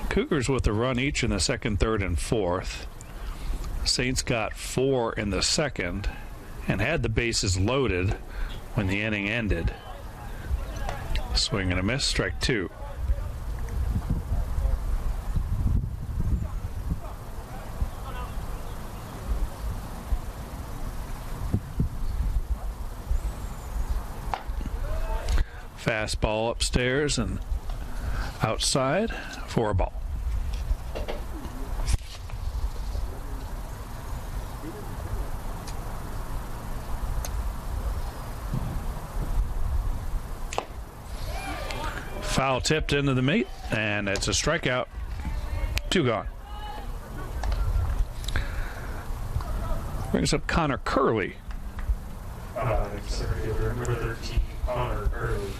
Cougars with a run each in the second, third, and fourth. Saints got 4 in the second and had the bases loaded when the inning ended. Swing and a miss, strike 2. Fastball upstairs and outside for a ball. Foul tipped into the meat, and it's a strikeout. 2 gone. Brings up Connor Curley. Number 13, Connor Curley.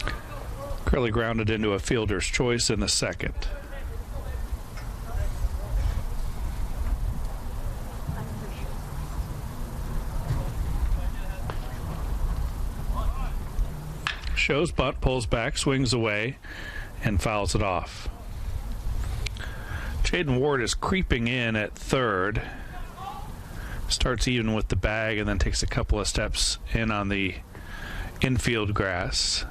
Curley grounded into a fielder's choice in the second. Shows bunt, pulls back, swings away, and fouls it off. Jaden Ward is creeping in at third. Starts even with the bag and then takes a couple of steps in on the infield grass.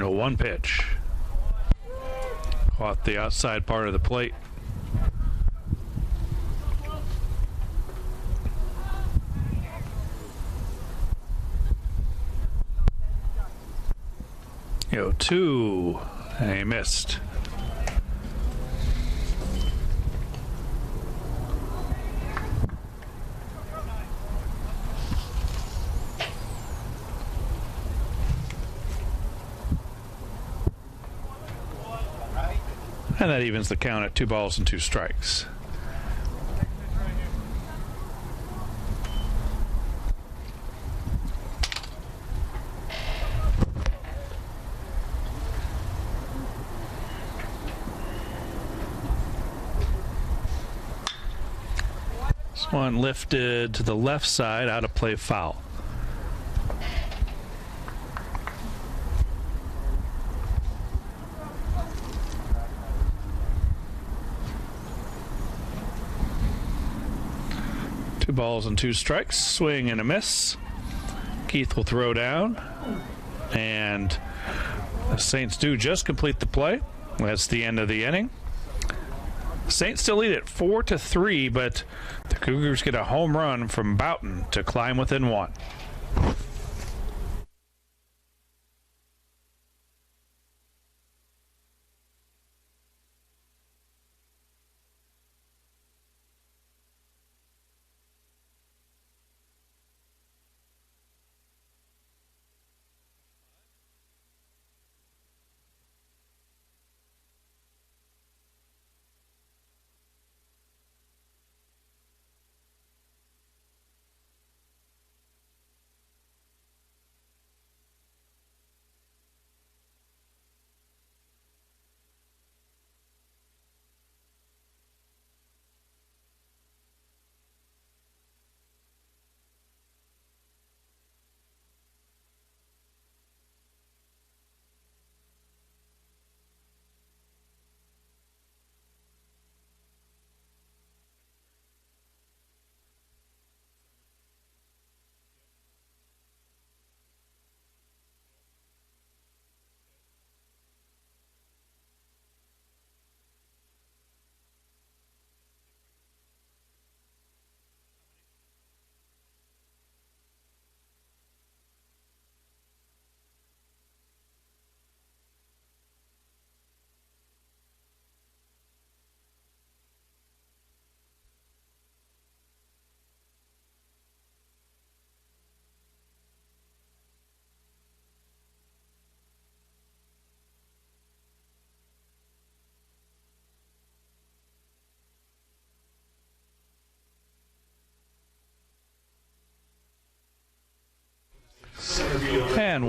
One pitch. Caught the outside part of the plate. Two. And he missed. And that evens the count at 2 balls and 2 strikes. This one lifted to the left side, out of play, foul. Balls and 2 strikes, swing and a miss. Keith will throw down, and the Saints do just complete the play. That's the end of the inning. Saints still lead it 4-3, but the Cougars get a home run from Boughton to climb within 1.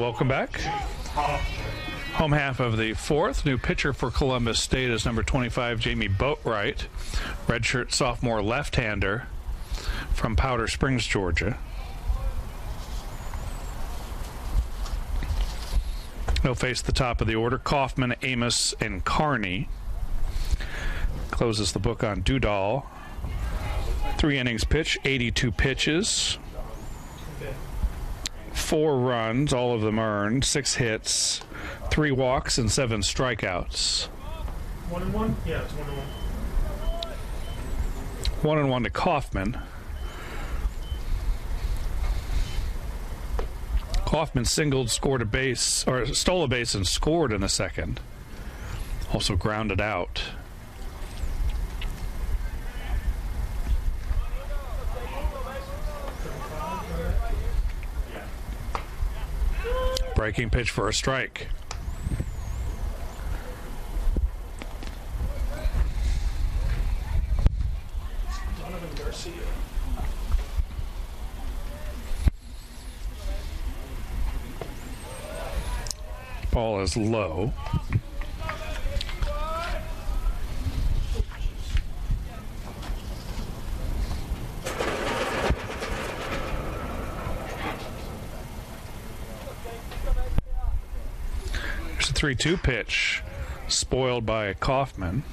welcome back. Home half of the fourth. New pitcher for Columbus State is number 25, Jamie Boatwright, redshirt sophomore left-hander from Powder Springs, Georgia. He'll face the top of the order, Kaufman, Amos, and Carney. Closes the book on Dudall. 3 innings pitch, 82 pitches. 4 runs, all of them earned, 6 hits, 3 walks, and 7 strikeouts. 1-1? Yeah, it's 1-1. 1-1 to Kaufman. Kaufman singled, scored a base, or stole a base and scored in the second. Also grounded out. Breaking pitch for a strike. Donovan Garcia. Ball is low. There's a 3-2 pitch, spoiled by Kaufman.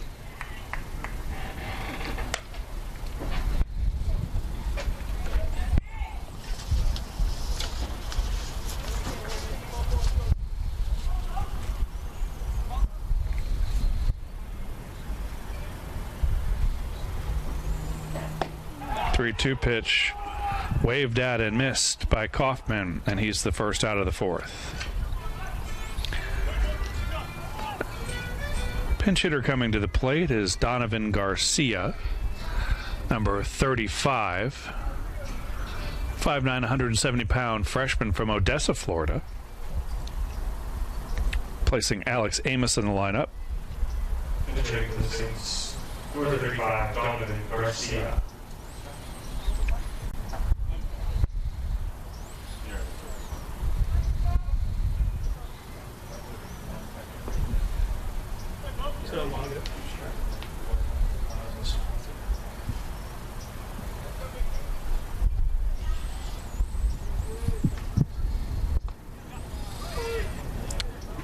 Three-two pitch, waved at and missed by Kaufman, and he's the first out of the fourth. Pinch hitter coming to the plate is Donovan Garcia, number 35, 5'9", 170-pound freshman from Odessa, Florida, placing Alex Amos in the lineup. Number 35, Donovan Garcia.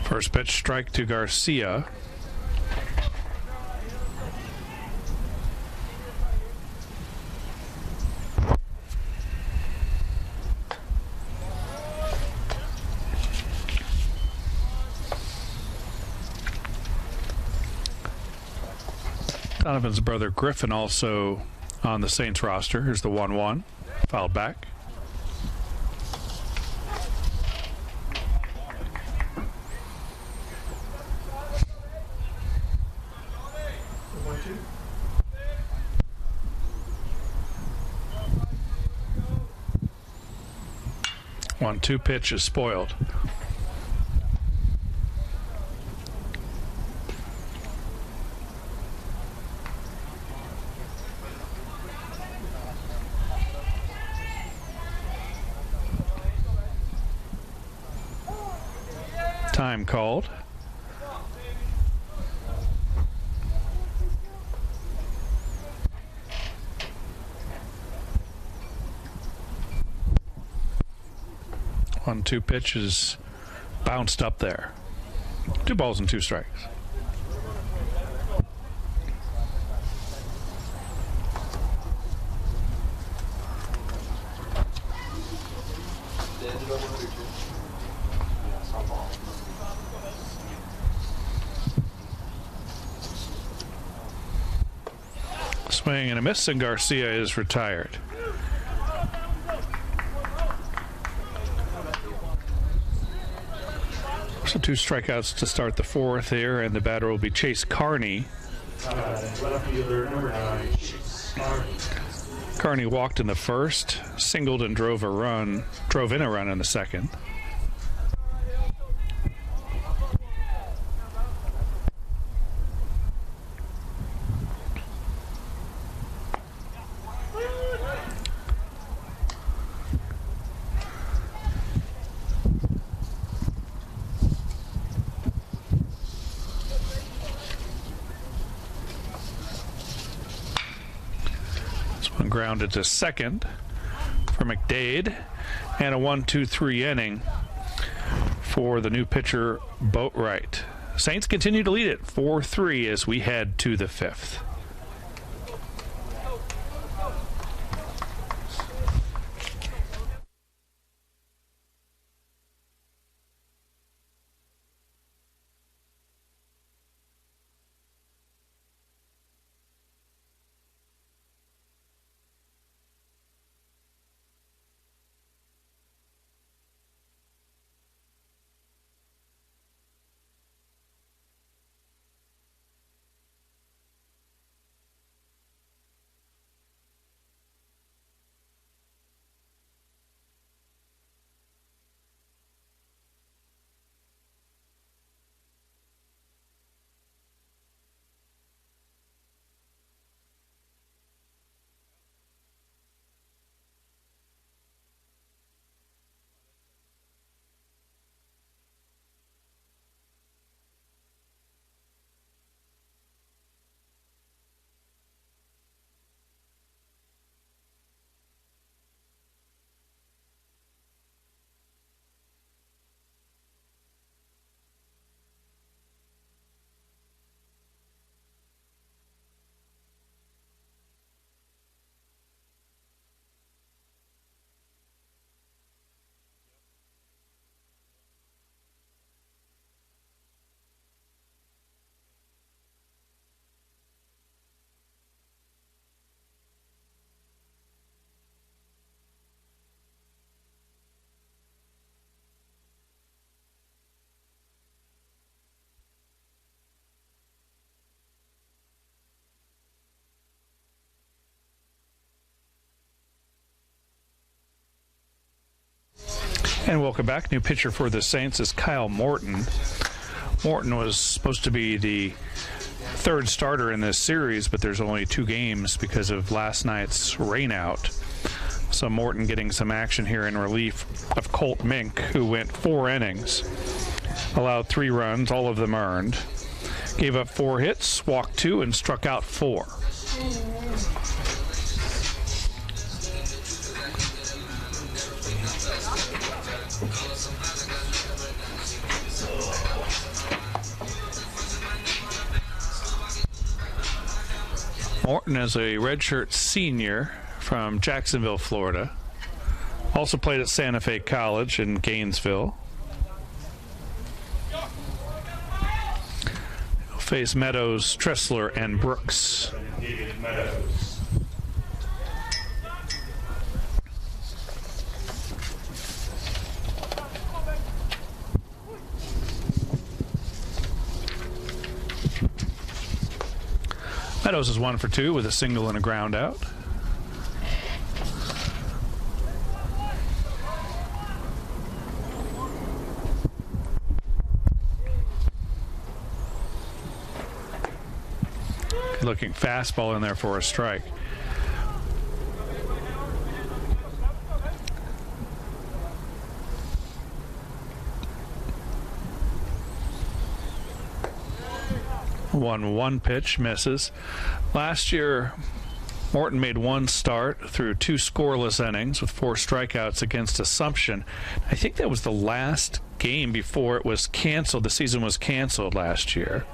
First pitch, strike to Garcia. Donovan's brother Griffin also on the Saints roster. Here's the 1-1. Fouled back. One-two pitch is spoiled. Time called. One-two pitch is bounced up there. 2 balls and 2 strikes. Swing and a miss, and Garcia is retired. So 2 strikeouts to start the fourth here, and the batter will be Chase Carney. Left fielder, number 9, Chase Carney. Carney walked in the first, singled and drove in a run in the second. grounded to second for McDade, and a 1-2-3 inning for the new pitcher, Boatwright. Saints continue to lead it 4-3 as we head to the fifth. And welcome back. New pitcher for the Saints is Kyle Morton. Morton was supposed to be the third starter in this series, but there's only 2 games because of last night's rainout. So Morton getting some action here in relief of Colt Mink, who went 4 innings, allowed 3 runs, all of them earned, gave up 4 hits, walked 2, and struck out 4. Morton is a redshirt senior from Jacksonville, Florida. Also played at Santa Fe College in Gainesville. He'll face Meadows, Tressler, and Brooks. Meadows is 1 for 2 with a single and a ground out. Good looking fastball in there for a strike. One pitch, misses. Last year, Morton made 1 start through 2 scoreless innings with 4 strikeouts against Assumption. I think that was the last game before it was canceled. The season was canceled last year.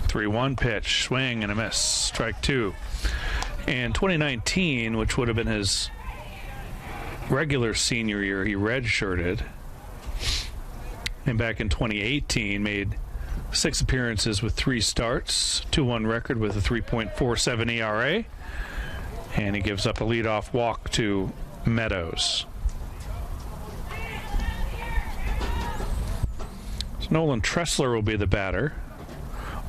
3-1 pitch, swing and a miss, strike 2. In 2019, which would have been his regular senior year, he redshirted. And back in 2018, made 6 appearances with 3 starts, 2-1 record with a 3.47 ERA. And he gives up a leadoff walk to Meadows. So Nolan Tressler will be the batter.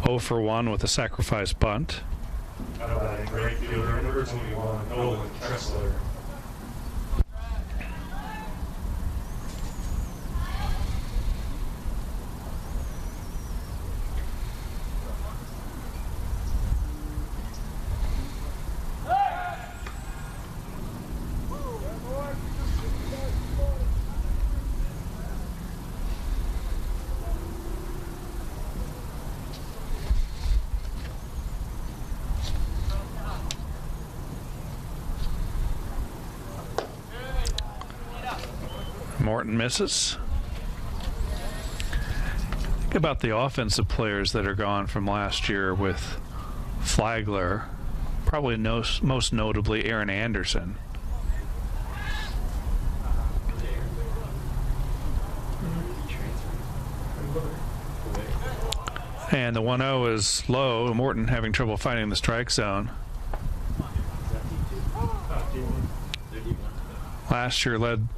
0 for 1 with a sacrifice bunt. Great fielder, number 21, Nolan Tressler. Morton misses. Think about the offensive players that are gone from last year with Flagler, probably most notably Aaron Anderson. And the 1-0 is low. Morton having trouble finding the strike zone. Last year led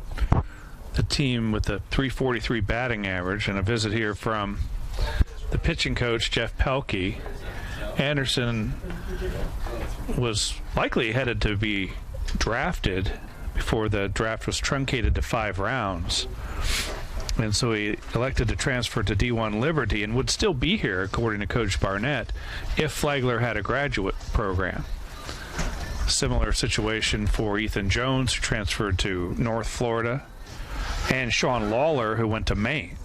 the team with a .343 batting average, and a visit here from the pitching coach, Jeff Pelkey. Anderson was likely headed to be drafted before the draft was truncated to 5 rounds. And so he elected to transfer to D1 Liberty and would still be here, according to Coach Barnett, if Flagler had a graduate program. Similar situation for Ethan Jones, who transferred to North Florida, and Sean Lawler, who went to Maine.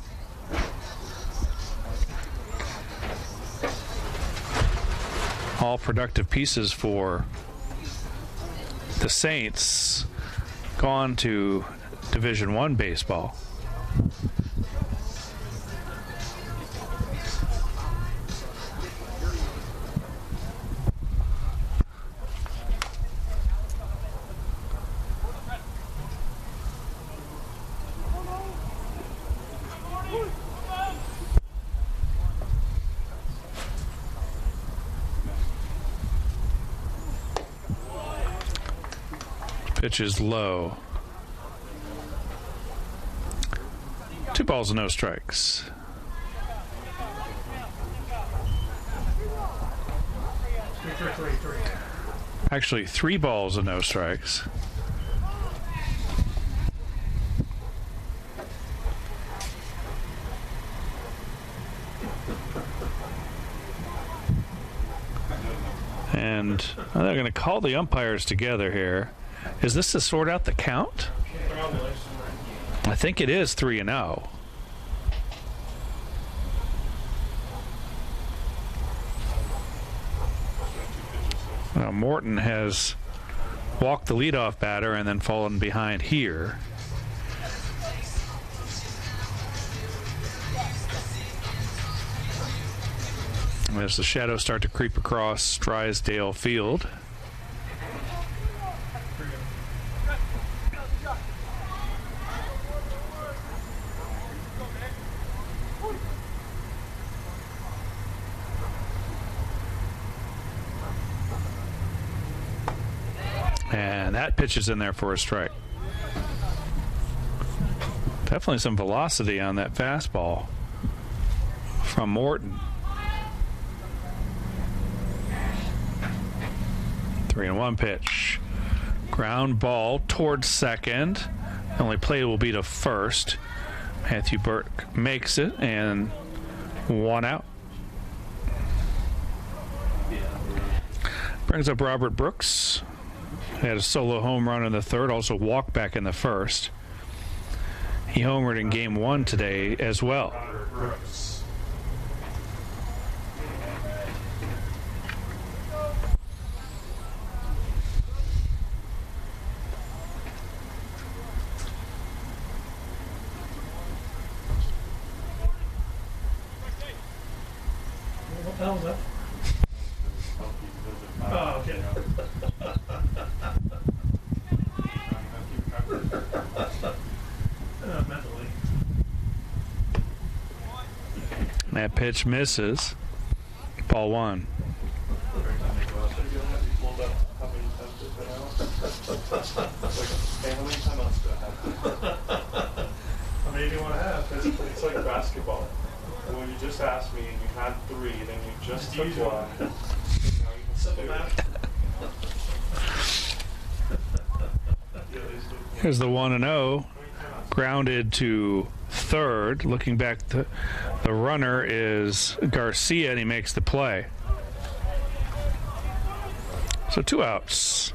All productive pieces for the Saints, gone to Division I baseball. Pitch is low. 2 balls and no strikes. Actually, 3 balls and no strikes. And they're going to call the umpires together here. Is this to sort out the count? I think it is 3-0. Now Morton has walked the leadoff batter and then fallen behind here. As the shadows start to creep across Drysdale Field. And that pitch is in there for a strike. Definitely some velocity on that fastball from Morton. 3-1 pitch. Ground ball towards second. The only play will be to first. Matthew Burke makes it, and 1 out. Brings up Robert Brooks. He had a solo home run in the third, also walked back in the first. He homered in game 1 today as well. What the hell is that? Oh, okay. Mentally. That pitch misses. Ball 1. How many do you want to have? It's like basketball. When you just asked me and you had 3, then you just took 1. Here's the 1-0. Grounded to third. Looking back, the runner is Garcia, and he makes the play. So 2 outs.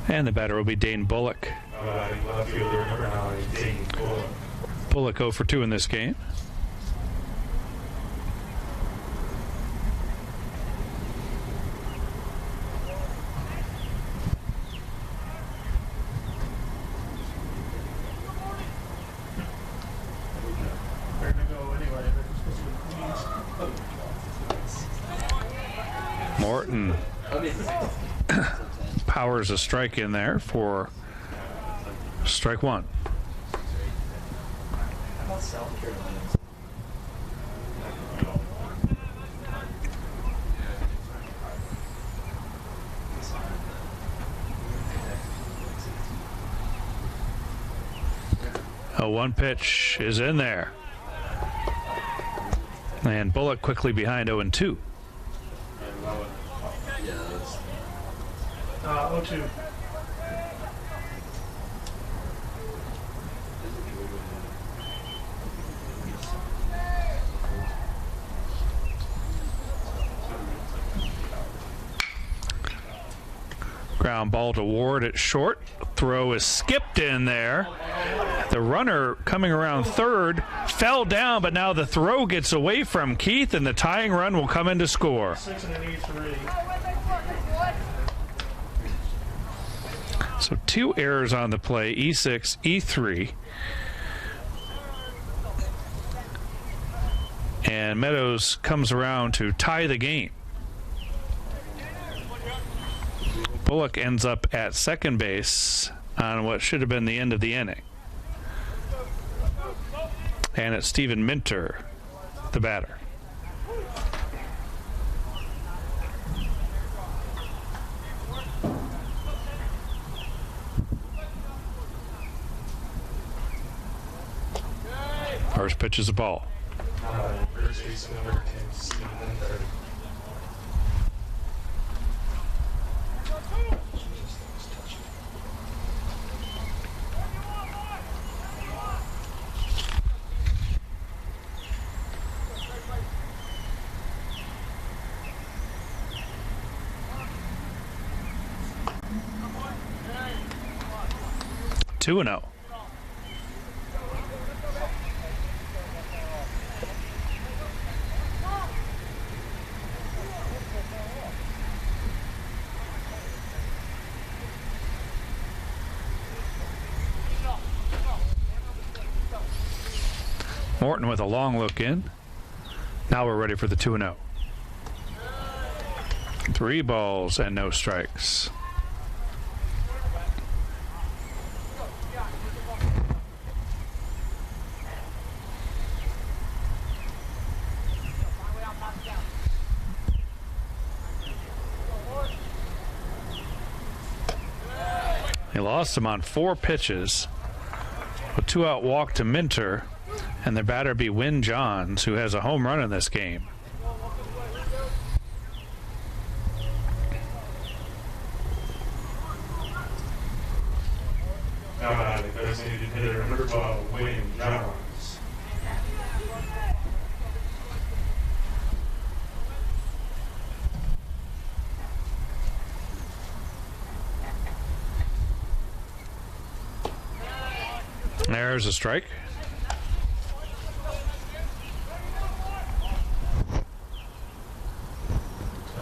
And the batter will be Dane Bullock. Bullock 0 for 2 in this game. Morton powers a strike in there for strike one. A one pitch is in there. And Bullock quickly behind 0-2. 0-2. Ground ball to Ward at short. Throw is skipped in there. The runner coming around third fell down, but now the throw gets away from Keith, and the tying run will come in to score. 6 and an E3. So 2 errors on the play, E6, E3. And Meadows comes around to tie the game. Bullock ends up at second base on what should have been the end of the inning. And it's Stephen Minter, the batter. First pitch is a ball. First baseman number 10, Stephen Minter. Two and 0. Morton with a long look in. Now we're ready for the 2-0. 3 balls and no strikes. He lost him on 4 pitches. A 2-out walk to Minter, and the batter be Wynn Johns, who has a home run in this game. Now, the designated hitter, number 12, Wynn Johns. There's a strike.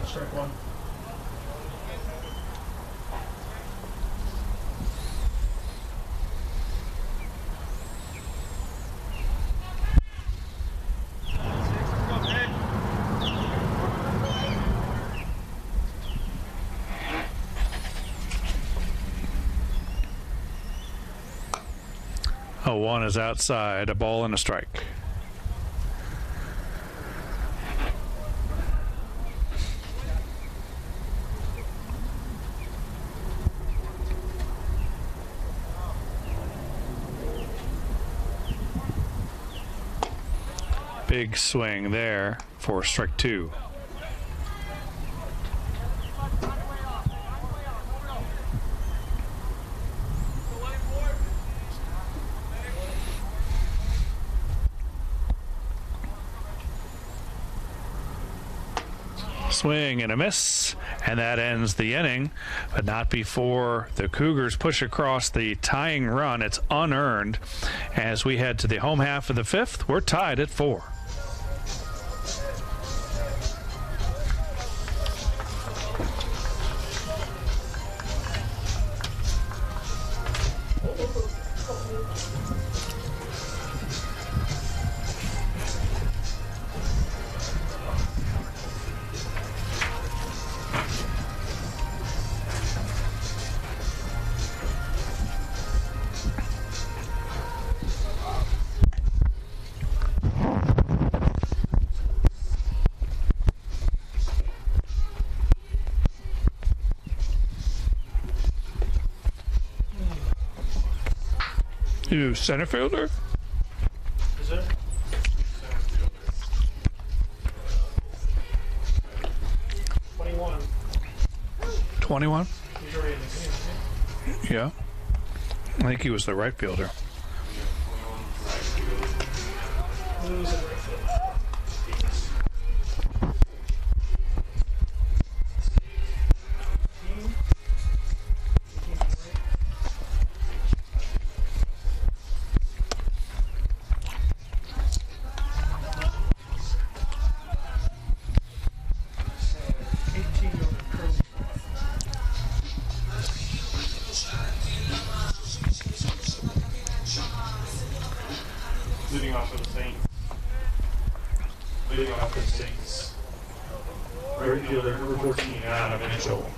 Strike one. A 1 is outside, a ball and a strike. Big swing there for strike 2. Swing and a miss, and that ends the inning, but not before the Cougars push across the tying run. It's unearned as we head to the home half of the 5th. We're tied at 4. You center fielder? Is it? 21. 21? He's already in the game, isn't he? Yeah. I think he was the right fielder. Who's in right field? Leading off for the Saints. Leading off for the Saints. Right fielder, number 14, Adam Mitchell.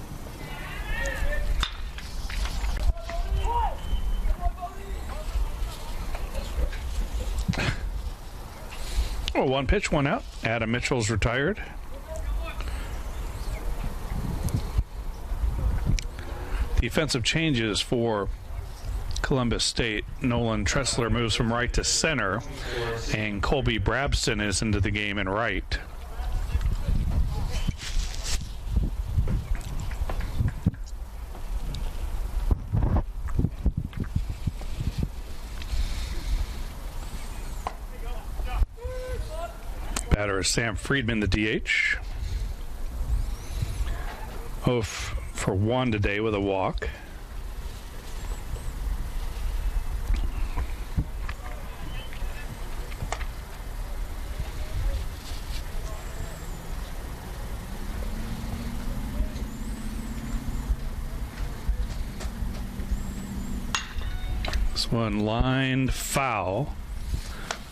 Oh, one pitch, one out. Adam Mitchell's retired. Defensive changes for Columbus State. Nolan Tressler moves from right to center, and Colby Brabston is into the game in right. Batter is Sam Friedman, the DH. 0 for 1 today with a walk. This one lined foul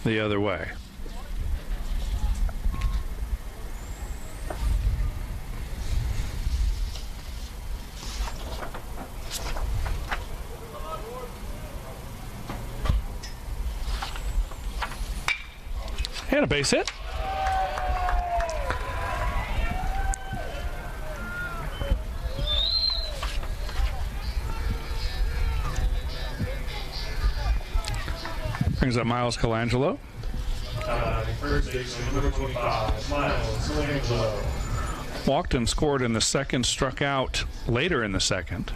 the other way. And a base hit. Brings up Miles Colangelo. First baseman, number 25, Miles Colangelo. Walked and scored in the second, struck out later in the second.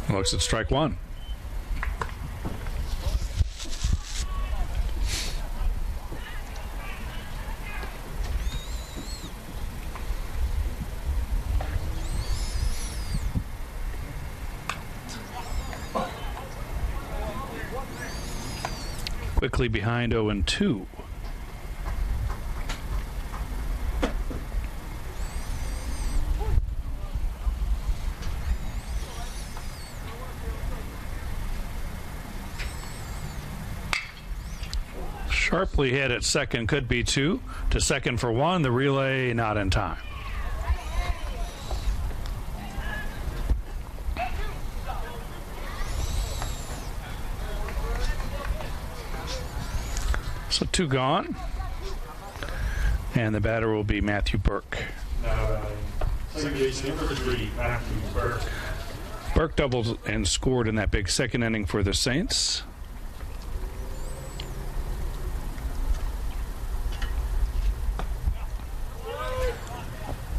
Looks at strike one. Quickly behind 0-2. Sharply hit at second, could be 2. To second for 1, the relay not in time. So 2 gone. And the batter will be Matthew Burke. Now second baseman, number 3, Matthew Burke. Burke doubled and scored in that big second inning for the Saints.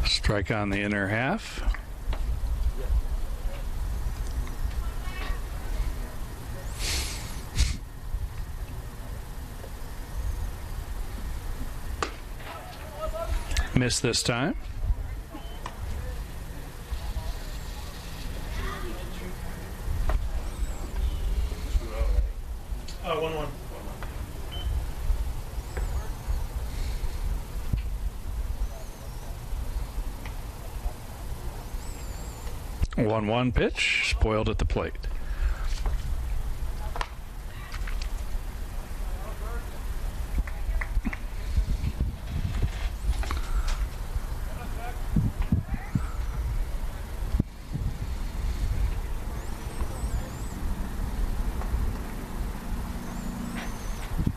Strike on the inner half. Missed this time. Oh, 1-1. 1-1 pitch, spoiled at the plate.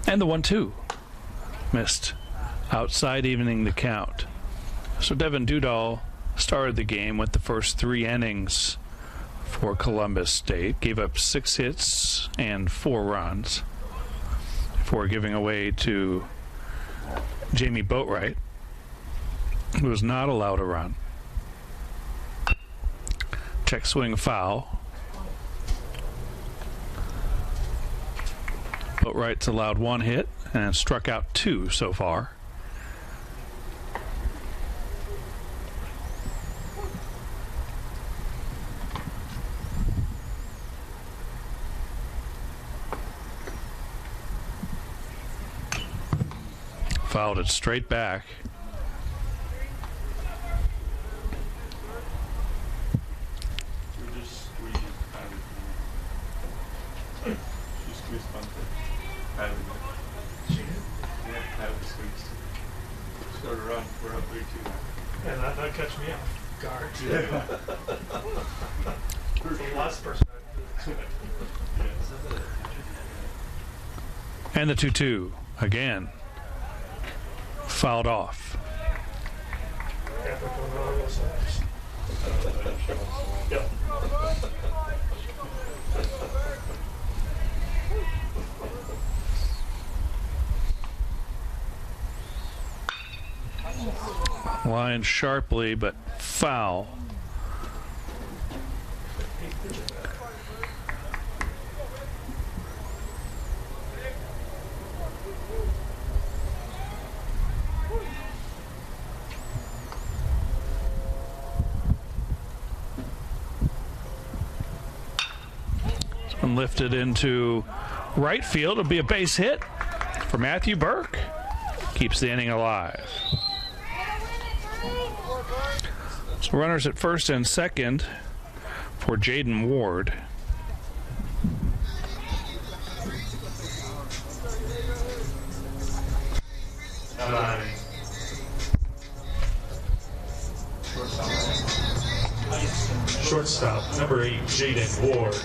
And the 1-2 missed outside evening the count. So Devin Dudall started the game with the first 3 innings for Columbus State, gave up 6 hits and 4 runs before giving away to Jamie Boatwright, who was not allowed a run. Check swing foul. Boatwright's allowed 1 hit and struck out 2 so far. Fouled it straight back. We just squeeze everything. She squeezed bunted. Everything. Yeah, have the squeeze. Just go to run. We're up 3-2 now. And that catch me off guard. Yeah. Who's the last person I did? And the 2-2 again. Fouled off. Yep. Line sharply, but foul. And lifted into right field. It'll be a base hit for Matthew Burke. Keeps the inning alive. So runners at first and second for Jaden Ward. Shortstop, number 8, Jaden Ward.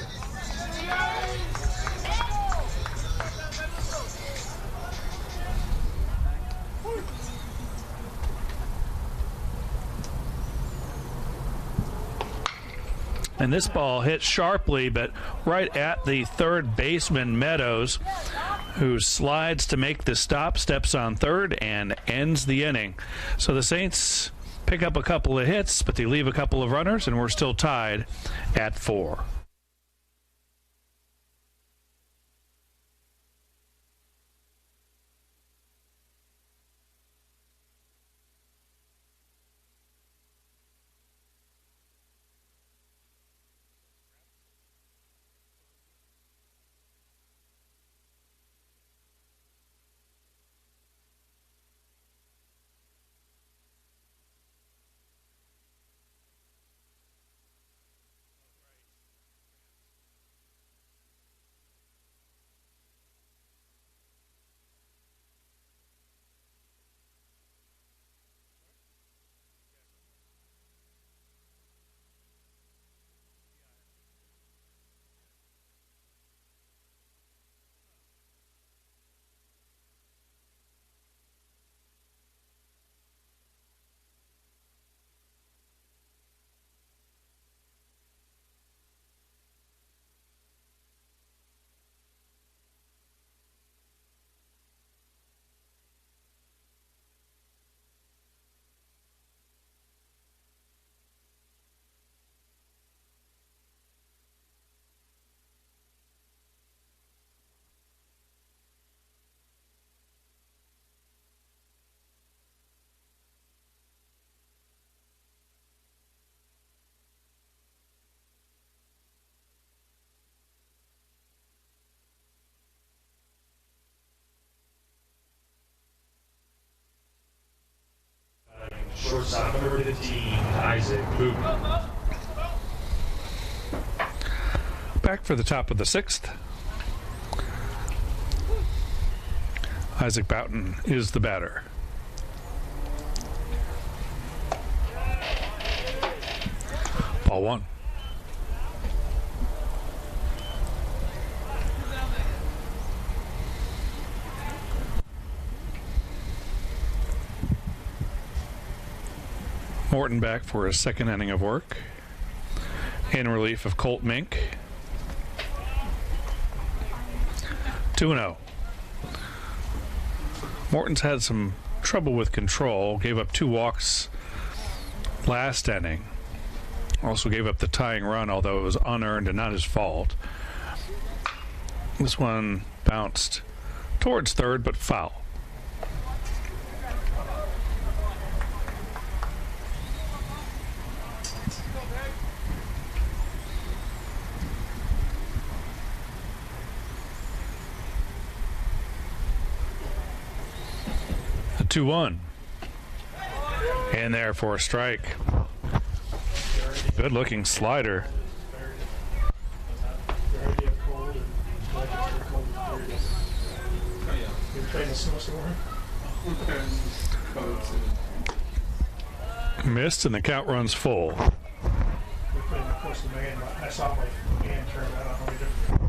And this ball hit sharply, but right at the third baseman, Meadows, who slides to make the stop, steps on third, and ends the inning. So the Saints pick up a couple of hits, but they leave a couple of runners, and we're still tied at 4. Shortstop, number 15, Isaac Booten. Back for the top of the 6th. Isaac Boughton is the batter. Ball 1. Morton back for his second inning of work. In relief of Colt Mink. 2-0. Morton's had some trouble with control. Gave up 2 walks last inning. Also gave up the tying run, although it was unearned and not his fault. This one bounced towards third, but foul. The 2-1. In there for a strike. Good looking slider. Missed and the count runs full. I saw my man turn out on different.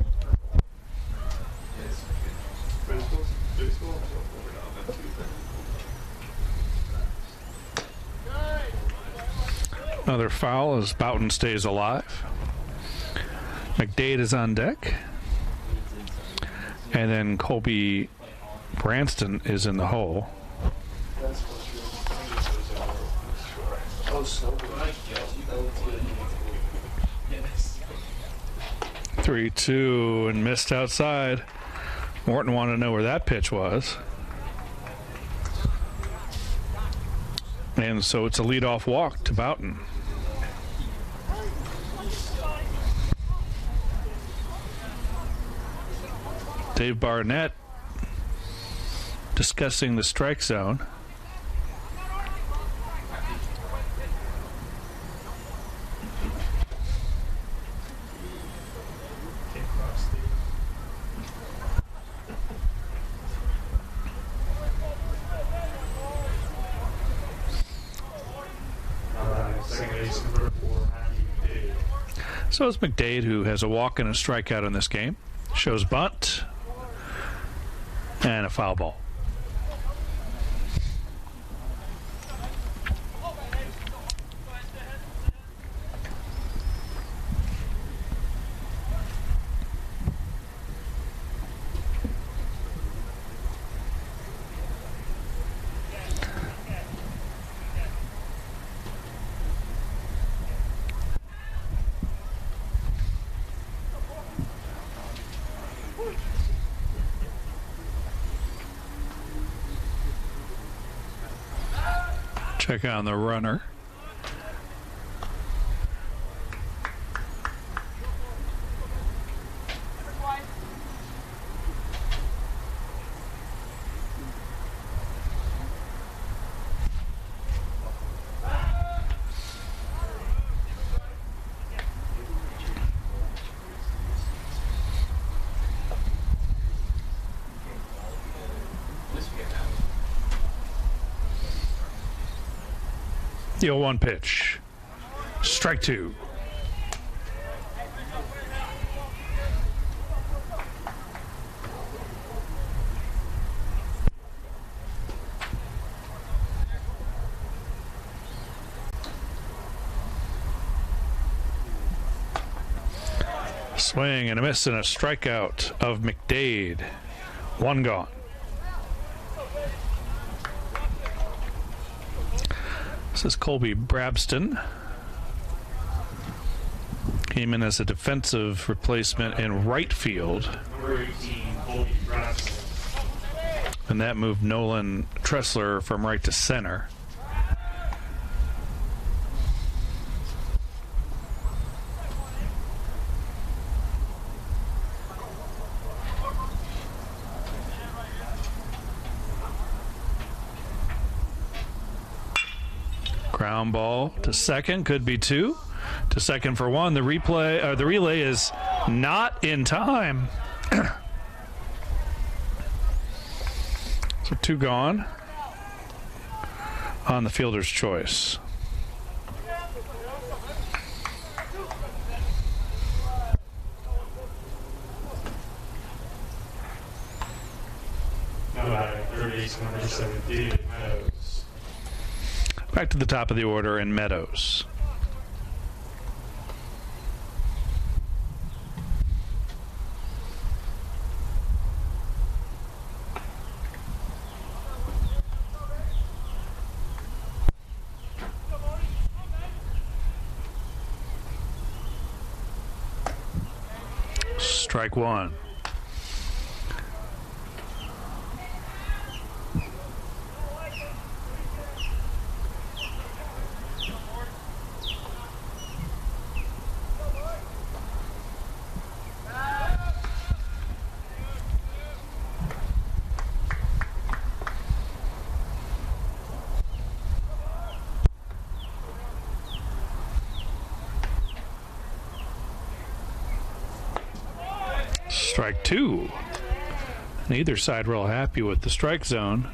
Another foul as Boughton stays alive. McDade is on deck. And then Colby Branston is in the hole. 3-2 and missed outside. Morton wanted to know where that pitch was. And so it's a leadoff walk to Boughton. Dave Barnett discussing the strike zone. So it's McDade, who has a walk and a strikeout in this game. Shows bunt and a foul ball. Check on the runner. The 0-1 pitch. Strike 2. Swing and a miss and a strikeout of McDade. 1 gone. This is Colby Brabston. Came in as a defensive replacement in right field. Number 18, Colby Braxton. And that moved Nolan Tressler from right to center. Ground ball to second, could be 2. To second for 1. The relay is not in time. So 2 gone on the fielder's choice. Now batting third base, number 7, David Meadows. Back to the top of the order in Meadows. Strike one. Strike two. Neither side real happy with the strike zone.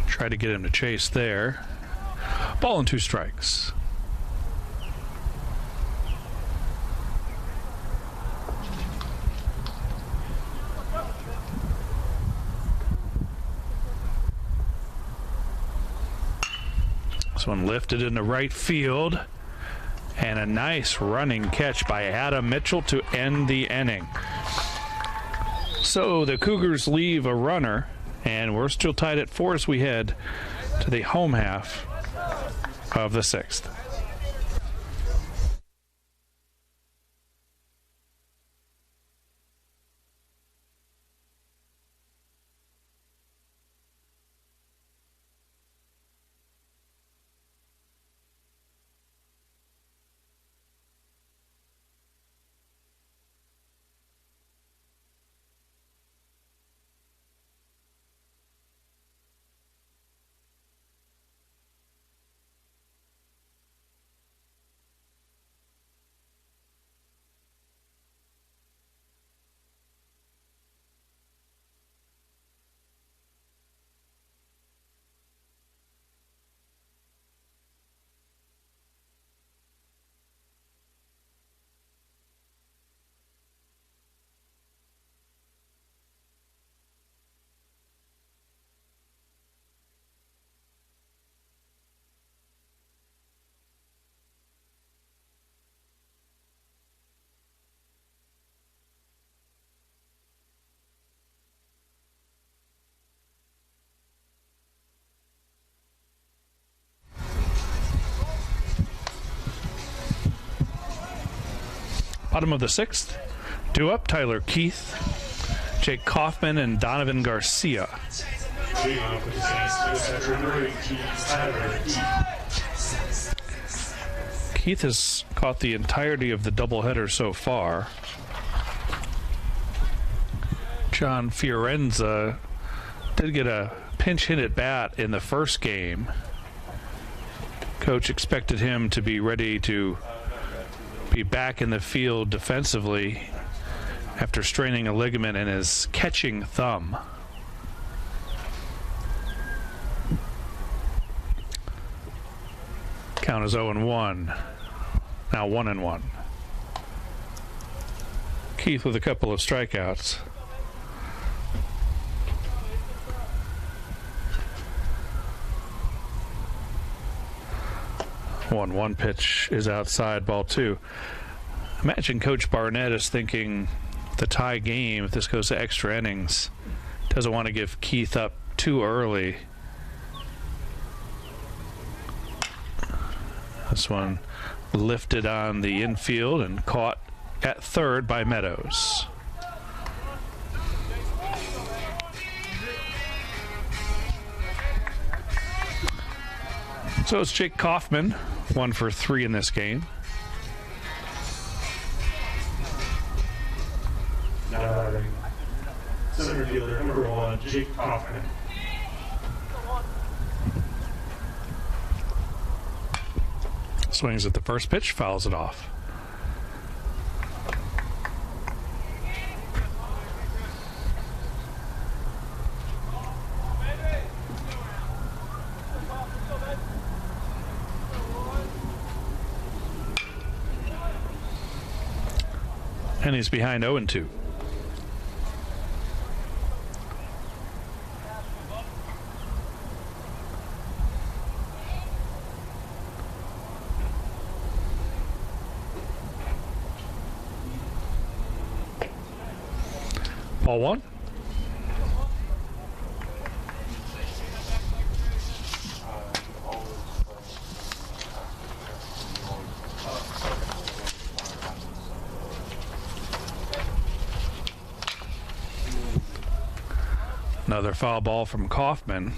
Try to get him to chase there. Ball and 2 strikes. This one lifted into right field, and a nice running catch by Adam Mitchell to end the inning. So the Cougars leave a runner, and we're still tied at 4 as we head to the home half of the 6th. Bottom of the 6th, due up Tyler Keith, Jake Kaufman, and Donovan Garcia. Keith has caught the entirety of the doubleheader so far. John Fiorenza did get a pinch hit at bat in the first game. Coach expected him to be ready to be back in the field defensively after straining a ligament in his catching thumb. Count is 0-1. Now 1-1. Keith with a couple of strikeouts. One pitch is outside, ball 2. Imagine Coach Barnett is thinking the tie game, if this goes to extra innings, doesn't want to give Keith up too early. This one lifted on the infield and caught at third by Meadows. So it's Jake Kaufman, 1 for 3 in this game. Center fielder number 1, Jake Kaufman. Swings at the first pitch, fouls it off. And he's behind 0-2. Ball one. Another foul ball from Kaufman.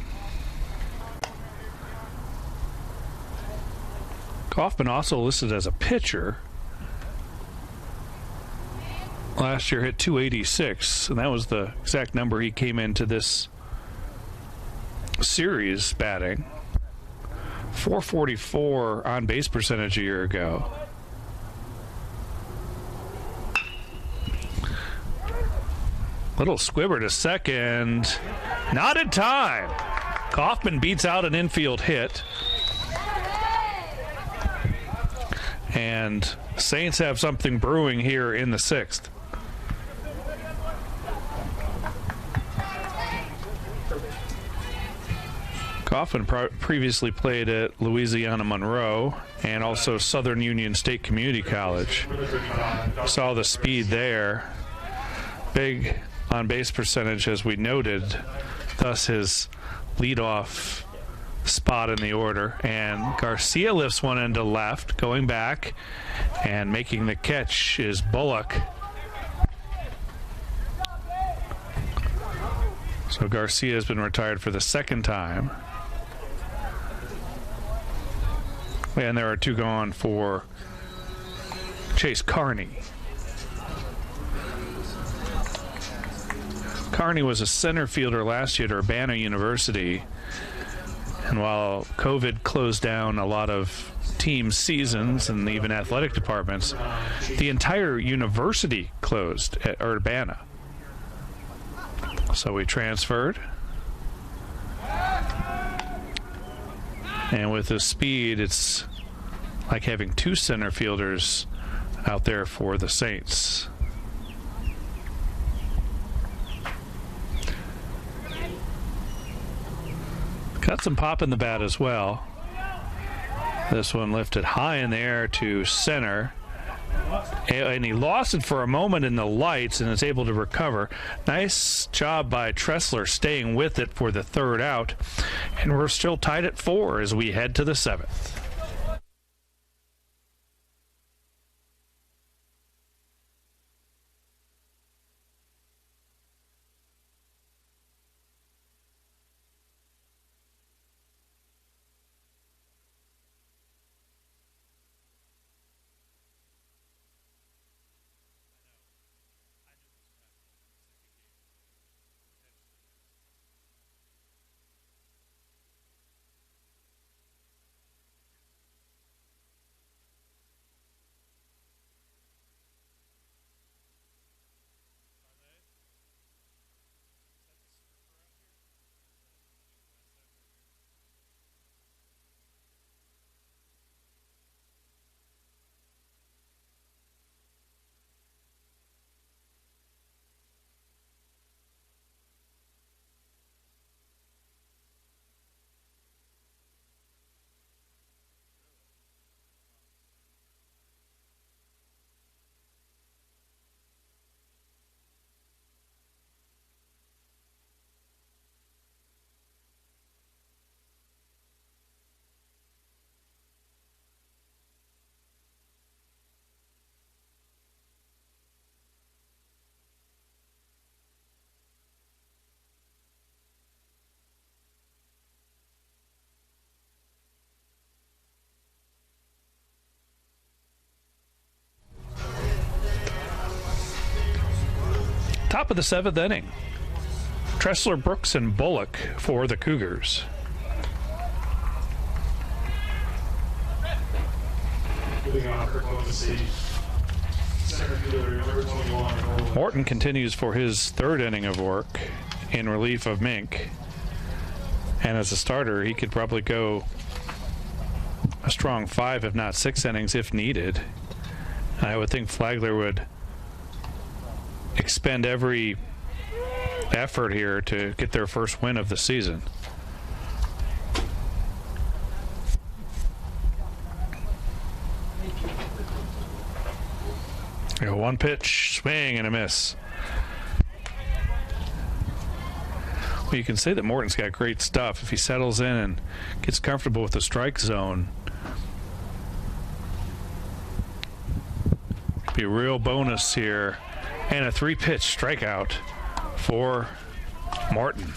Kaufman also listed as a pitcher. Last year hit 286, and that was the exact number he came into this series batting. 444 on base percentage a year ago. Little squibber to second. Not in time. Kaufman beats out an infield hit. And Saints have something brewing here in the sixth. Kaufman previously played at Louisiana Monroe and also Southern Union State Community College. Saw the speed there. Big on-base percentage, as we noted, thus his leadoff spot in the order. And Garcia lifts one into left, going back, and making the catch is Bullock. So Garcia has been retired for the second time. And there are two gone for Chase Carney. Carney was a center fielder last year at Urbana University. And while COVID closed down a lot of team seasons and even athletic departments, the entire university closed at Urbana. So we transferred. And with the speed, it's like having two center fielders out there for the Saints. Got some pop in the bat as well. This one lifted high in the air to center. And he lost it for a moment in the lights and is able to recover. Nice job by Tressler staying with it for the third out. And we're still tied at 4 as we head to the 7th. Top of the 7th inning. Tressler, Brooks, and Bullock for the Cougars. Morton continues for his third inning of work in relief of Mink. And as a starter, he could probably go a strong 5, if not 6 innings if needed. I would think Flagler would expend every effort here to get their first win of the season. One pitch, swing and a miss. Well, you can say that Morton's got great stuff if he settles in and gets comfortable with the strike zone. Be a real bonus here. And a 3-pitch strikeout for Morton.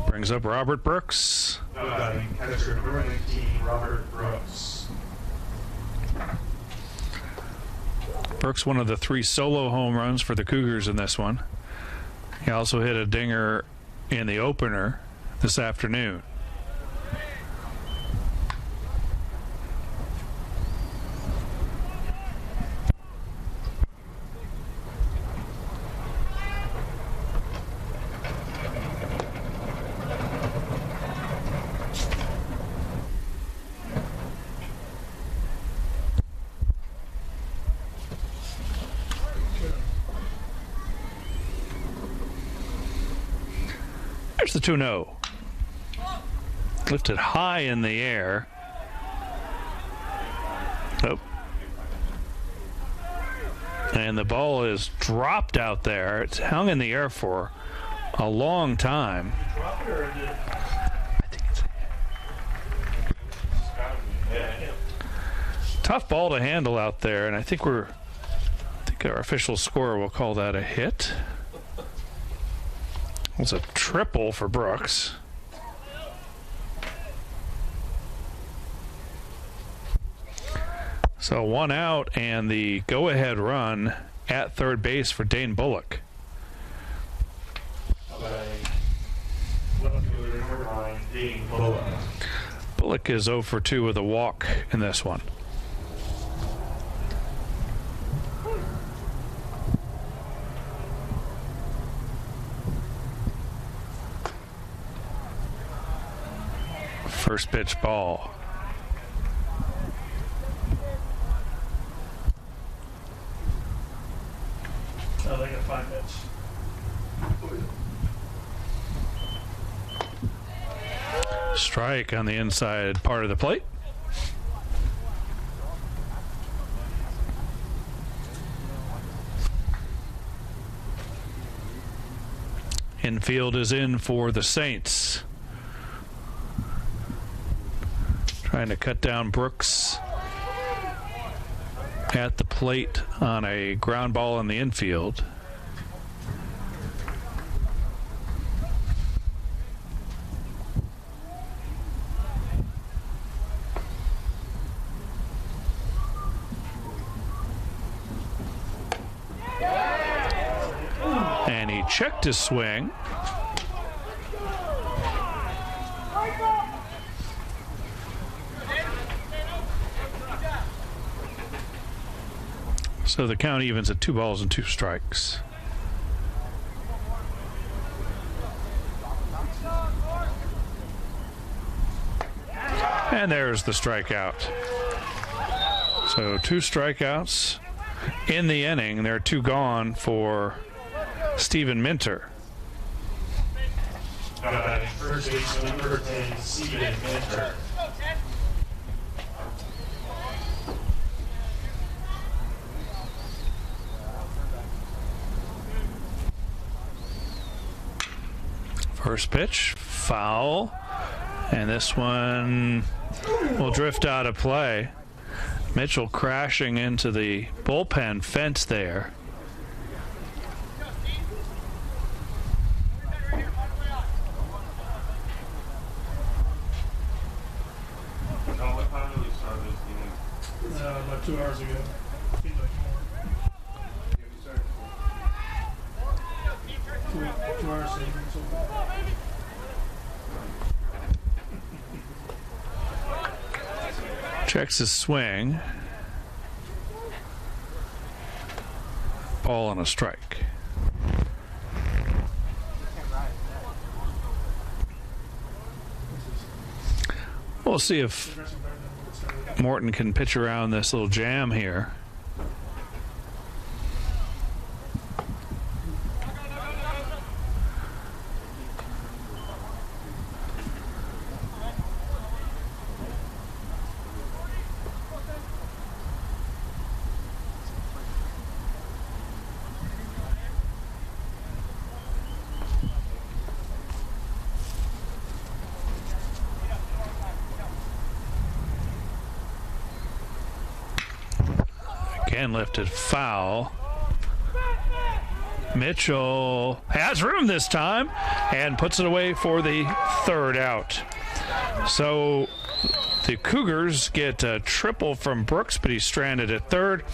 Brings up Robert Brooks. Catcher number 19, Robert Brooks. Brooks, one of the 3 solo home runs for the Cougars in this one. He also hit a dinger in the opener this afternoon. There's the 2-0. Lifted high in the air. Nope. And the ball is dropped out there. It's hung in the air for a long time. Drop it or did it? I think it's tough ball to handle out there, and I think our official scorer will call that a hit. It's a triple for Brooks. So 1 out and the go-ahead run at third base for Dane Bullock. Bullock is 0 for 2 with a walk in this one. First pitch ball. Oh, they got 5 hits. Strike on the inside part of the plate. Infield is in for the Saints. Trying to cut down Brooks at the plate on a ground ball in the infield. And he checked his swing. So the count evens at 2 balls and 2 strikes. And there's the strikeout. So 2 strikeouts in the inning. There are 2 gone for Stephen Minter. First base number 10, Stephen Minter. First pitch, foul, and this one will drift out of play. Mitchell crashing into the bullpen fence there. What time did we start this game? About 2 hours ago. Feels like more. 2 hours ago. Checks his swing. Ball and a strike. We'll see if Morton can pitch around this little jam here. Again, lifted foul. Mitchell has room this time and puts it away for the third out. So the Cougars get a triple from Brooks, but he's stranded at third,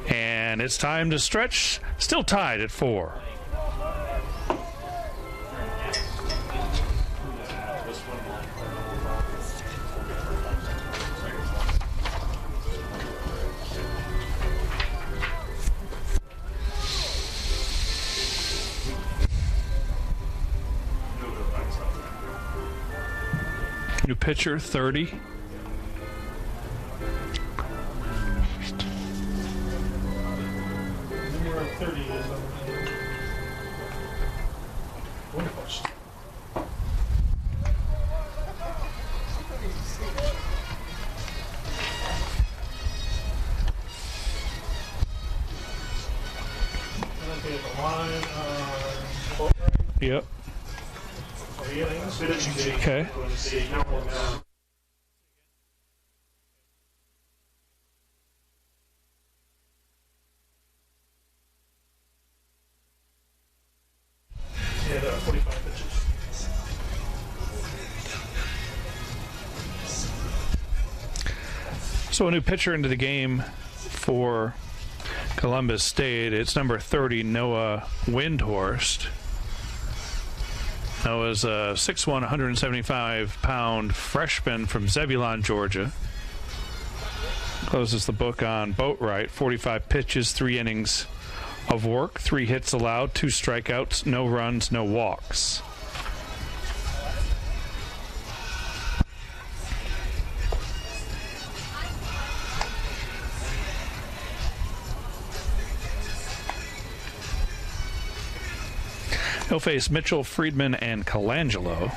and it's time to stretch. Still tied at 4. New pitcher, 30. Number 30 is wonderful. Yep. Okay. Yeah, 45 pitches. So a new pitcher into the game for Columbus State. It's number 30, Noah Windhorst. Noah's a 6'1", 175-pound freshman from Zebulon, Georgia. Closes the book on Boatwright. 45 pitches, 3 innings of work, 3 hits allowed, 2 strikeouts, no runs, no walks. He'll face Mitchell, Friedman, and Colangelo.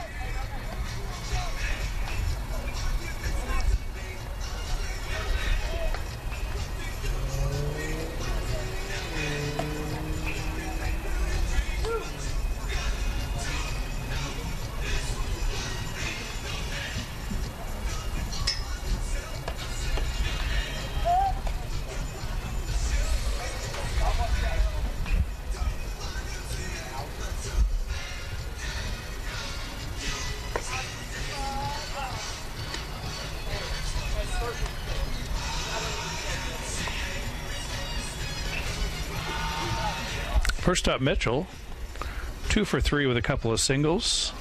First up, Mitchell, 2 for 3 with a couple of singles.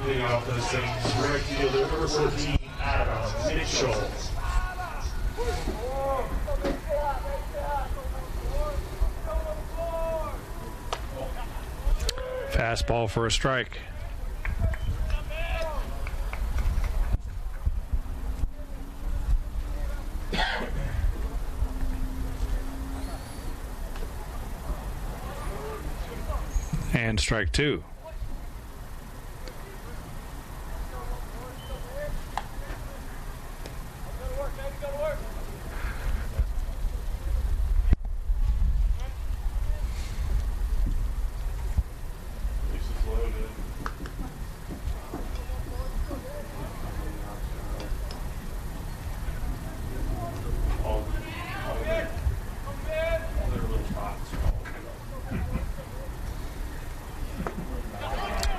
Leading off the sixth, right fielder, number 14, Adam Mitchell. Fastball for a strike. And strike 2.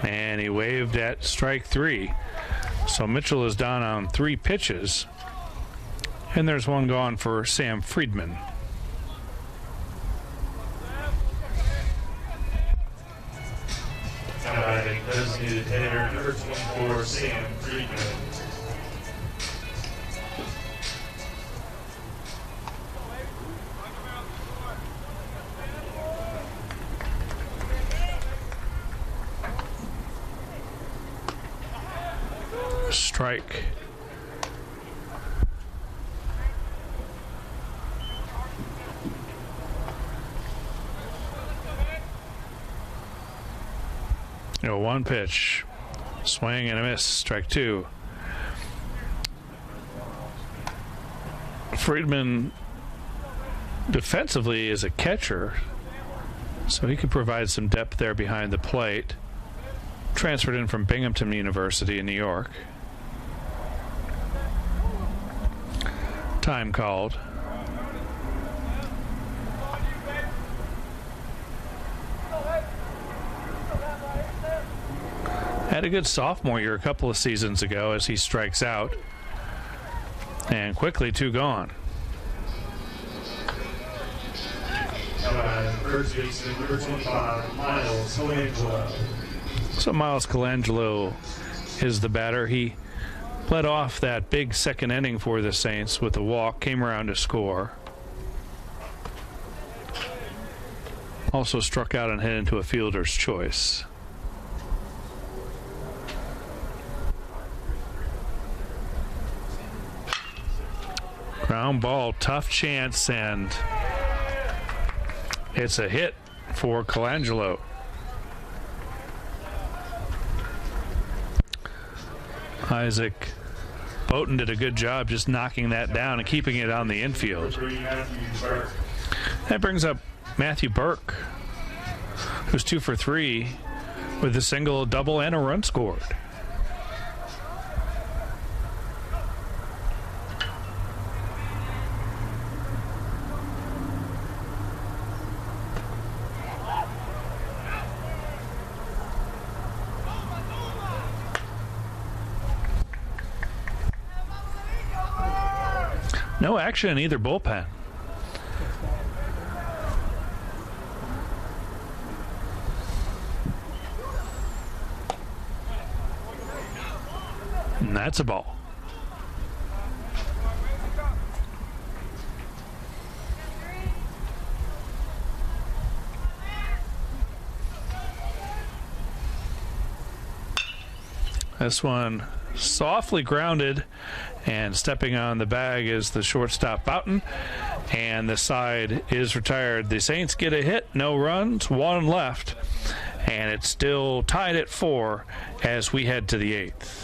And he waved at strike 3. So Mitchell is down on 3 pitches. And there's one gone for Sam Friedman. Designated hitter, number 24, Sam Friedman. strike. One pitch. Swing and a miss. Strike two. Friedman defensively is a catcher, so he could provide some depth there behind the plate. Transferred in from Binghamton University in New York. Time called. Had a good sophomore year a couple of seasons ago as he strikes out. And quickly, two gone. First baseman, number 25, Miles Colangelo. So Miles Colangelo is the batter. He led off that big second inning for the Saints with a walk, came around to score. Also struck out and hit into a fielder's choice. Ground ball, tough chance, and it's a hit for Colangelo. Isaac Bowden did a good job just knocking that down and keeping it on the infield. That brings up Matthew Burke, who's 2 for 3 with a single, a double, and a run scored. No action in either bullpen. And that's a ball. This one softly grounded, and stepping on the bag is the shortstop Boughton, and the side is retired. The Saints get a hit, no runs, one left, and it's still tied at 4 as we head to the 8th.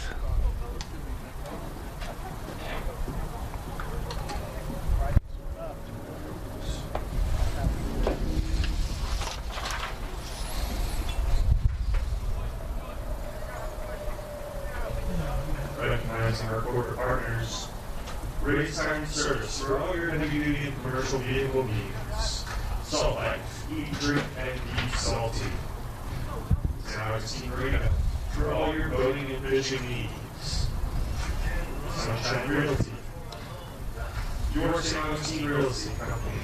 Recognizing our corporate partners, Race Time Service for all your heavy-duty and commercial vehicle needs. Salt Life, eat, drink, and be salty. St. Augustine Marina for all your boating and fishing needs. Sunshine Realty, your St. Augustine Real Estate Company.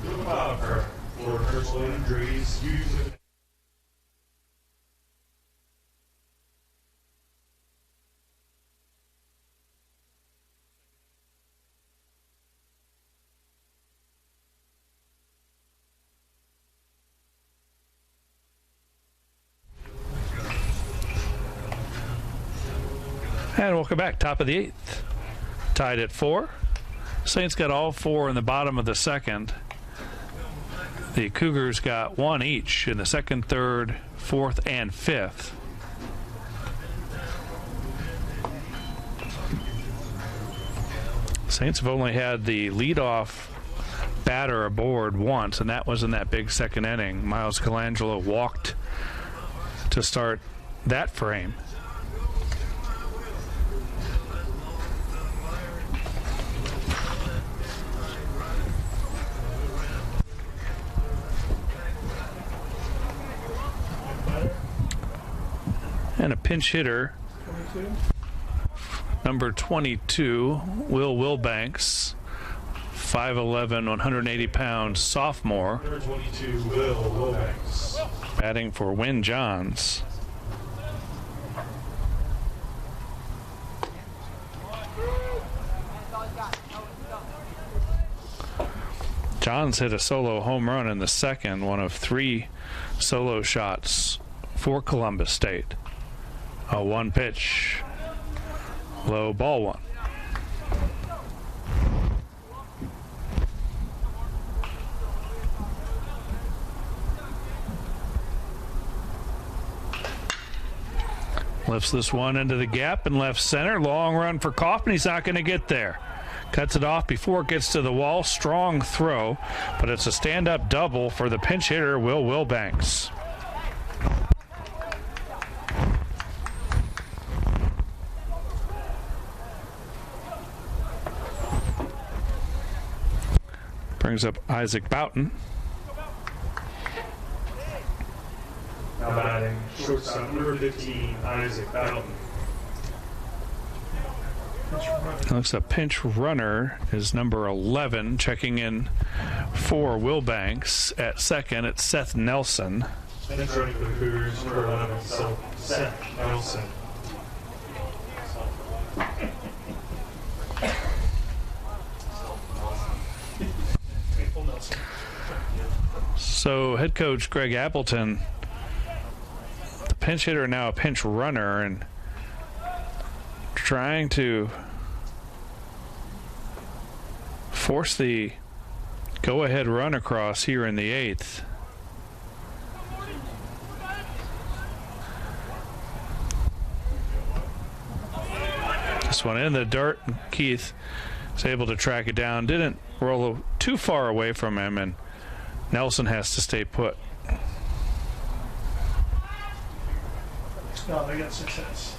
Look out for personal injuries, use it. And welcome back. Top of the 8th. Tied at 4. Saints got all 4 in the bottom of the second. The Cougars got 1 each in the 2nd, 3rd, 4th, and 5th. Saints have only had the leadoff batter aboard once, and that was in that big second inning. Miles Colangelo walked to start that frame. And a pinch hitter, 22. number 22, Will Wilbanks, 5'11", 180 pounds sophomore, Number 22, Will Wilbanks. batting for Wynn Johns. Johns hit a solo home run in the second, one of 3 solo shots for Columbus State. A 1 pitch, Low, ball one. Lifts this one into the gap in left center. Long run for Kaufman. He's not going to get there. Cuts it off before it gets to the wall. Strong throw, but it's a stand-up double for the pinch hitter, Will Wilbanks. Brings up Isaac Boughton. Now batting shortstop number 15, Isaac Boughton. Looks a pinch runner is number 11, checking in for Wilbanks. At second, it's Seth Nelson. Pinch running for the Cougars, number 11, Seth Nelson. So head coach Greg Appleton, the pinch hitter, now a pinch runner, and trying to force the go-ahead run across here in the 8th. This one in the dirt. Keith is able to track it down. Didn't roll too far away from him, and Nelson has to stay put. No, they got 6 hits.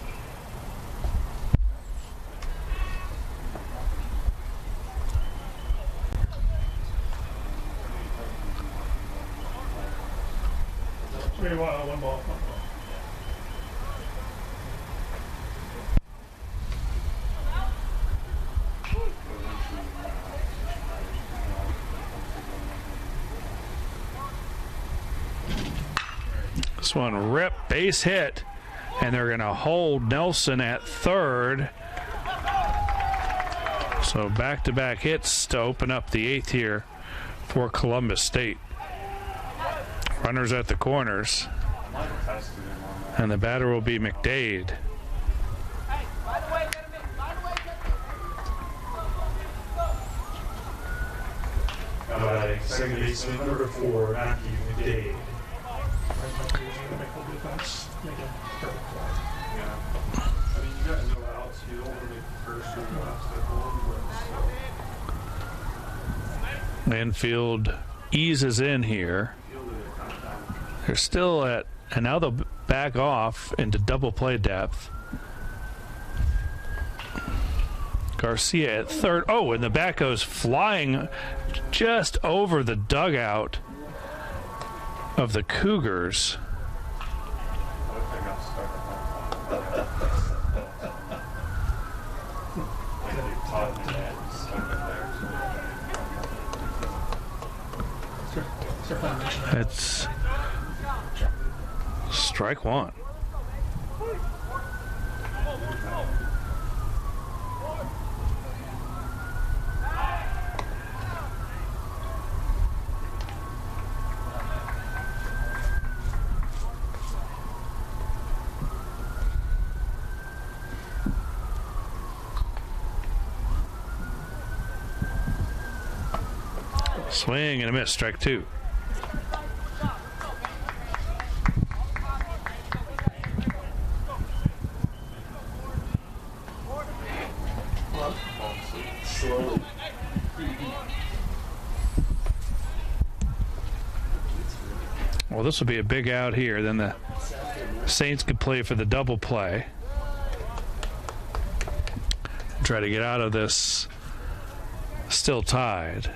One ball. This one rip, base hit, and they're going to hold Nelson at third. So back-to-back hits to open up the 8th here for Columbus State. Runners at the corners, and the batter will be McDade. Second baseman number 4, Matthew McDade. Infield eases in here. They're still at, and now they'll back off into double play depth. Garcia at third. Oh, and the bat goes flying just over the dugout of the Cougars. It's strike one. Swing and a miss, strike two. Well, this will be a big out here. Then the Saints could play for the double play. Try to get out of this still tied.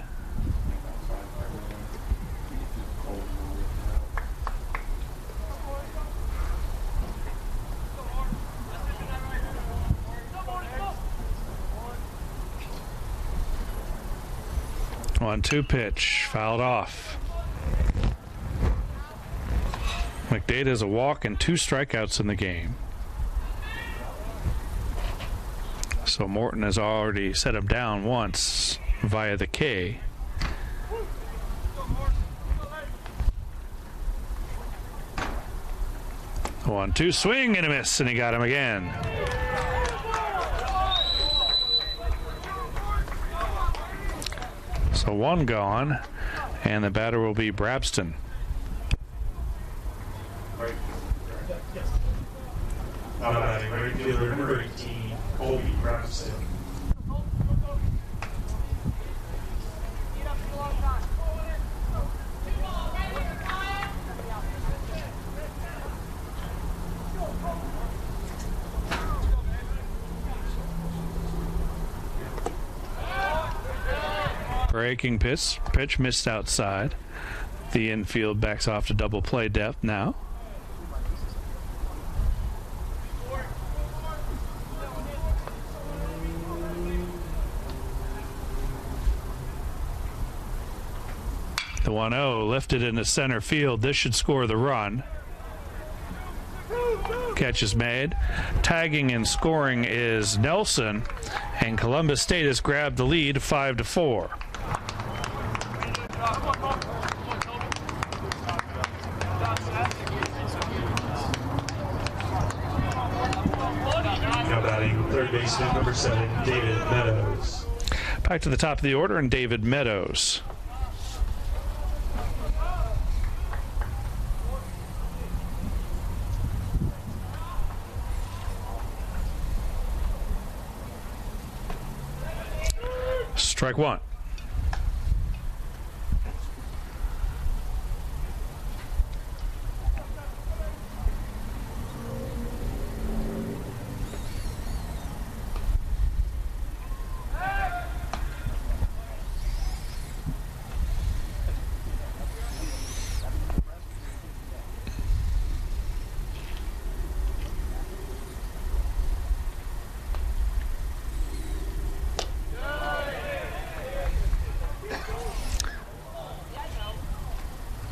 One-two pitch, fouled off. McDade has a walk and 2 strikeouts in the game. So Morton has already set him down once via the K. One-two swing and a miss, and he got him again. So one gone, and the batter will be Brabston. Right. Now batting right fielder number 18, Colby Braxton. Breaking pitch missed outside. The infield backs off to double play depth now. The 1-0 lifted into center field. This should score the run. Catch is made. Tagging and scoring is Nelson, and Columbus State has grabbed the lead 5-4. Now batting third baseman number 7, David Meadows. Back to the top of the order, and David Meadows. Strike one.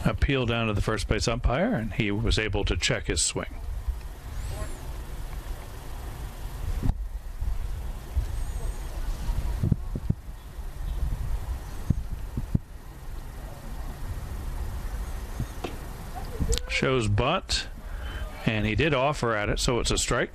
Appeal down to the first base umpire, and he was able to check his swing. Shows bunt, and he did offer at it, so it's a strike.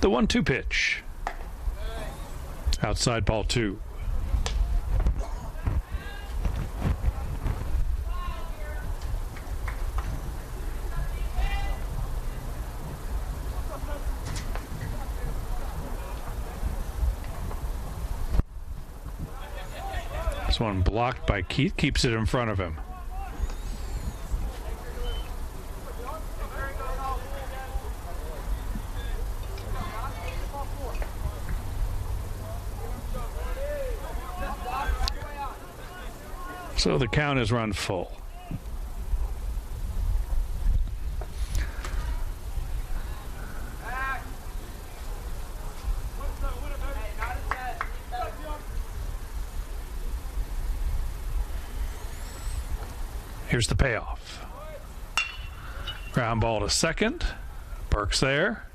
The 1-2 pitch. Outside ball 2. This one blocked by Keith, keeps it in front of him. So the count is run full. Here's the payoff. Ground ball to second. Burke's there.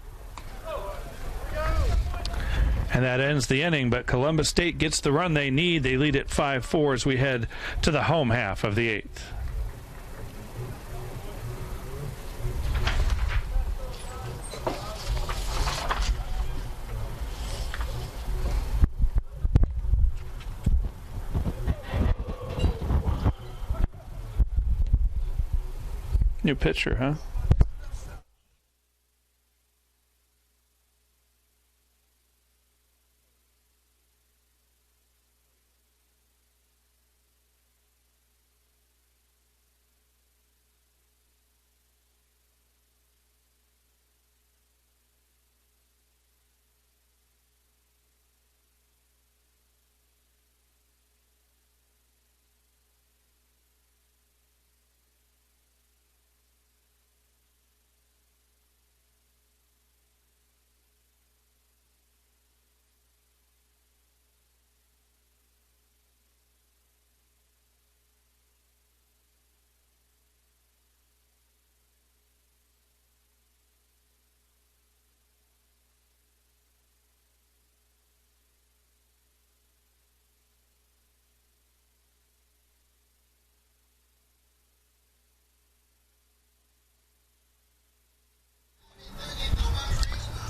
And that ends the inning, but Columbus State gets the run they need. They lead at 5-4 as we head to the home half of the 8th. New pitcher, huh?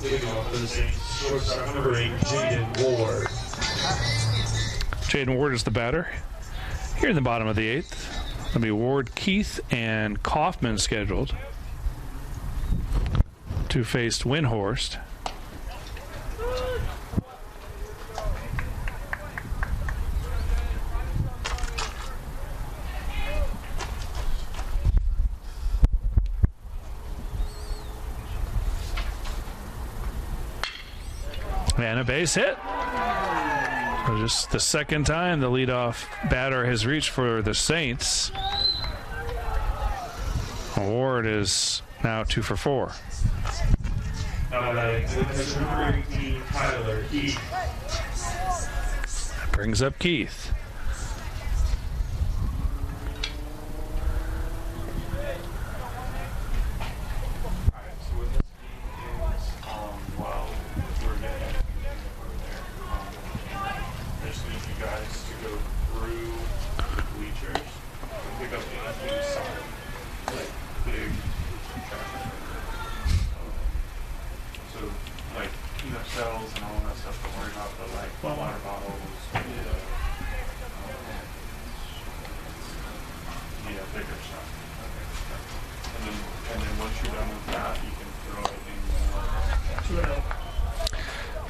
Leading off for the Saints, shortstop number 8, Jaden Ward. Jaden Ward is the batter. Here in the bottom of the 8th, there'll be Ward, Keith, and Kaufman scheduled to face Windhorst. And a base hit. So just the second time the leadoff batter has reached for the Saints. Ward is now 2 for 4. Number 18, Tyler Keith. That brings up Keith.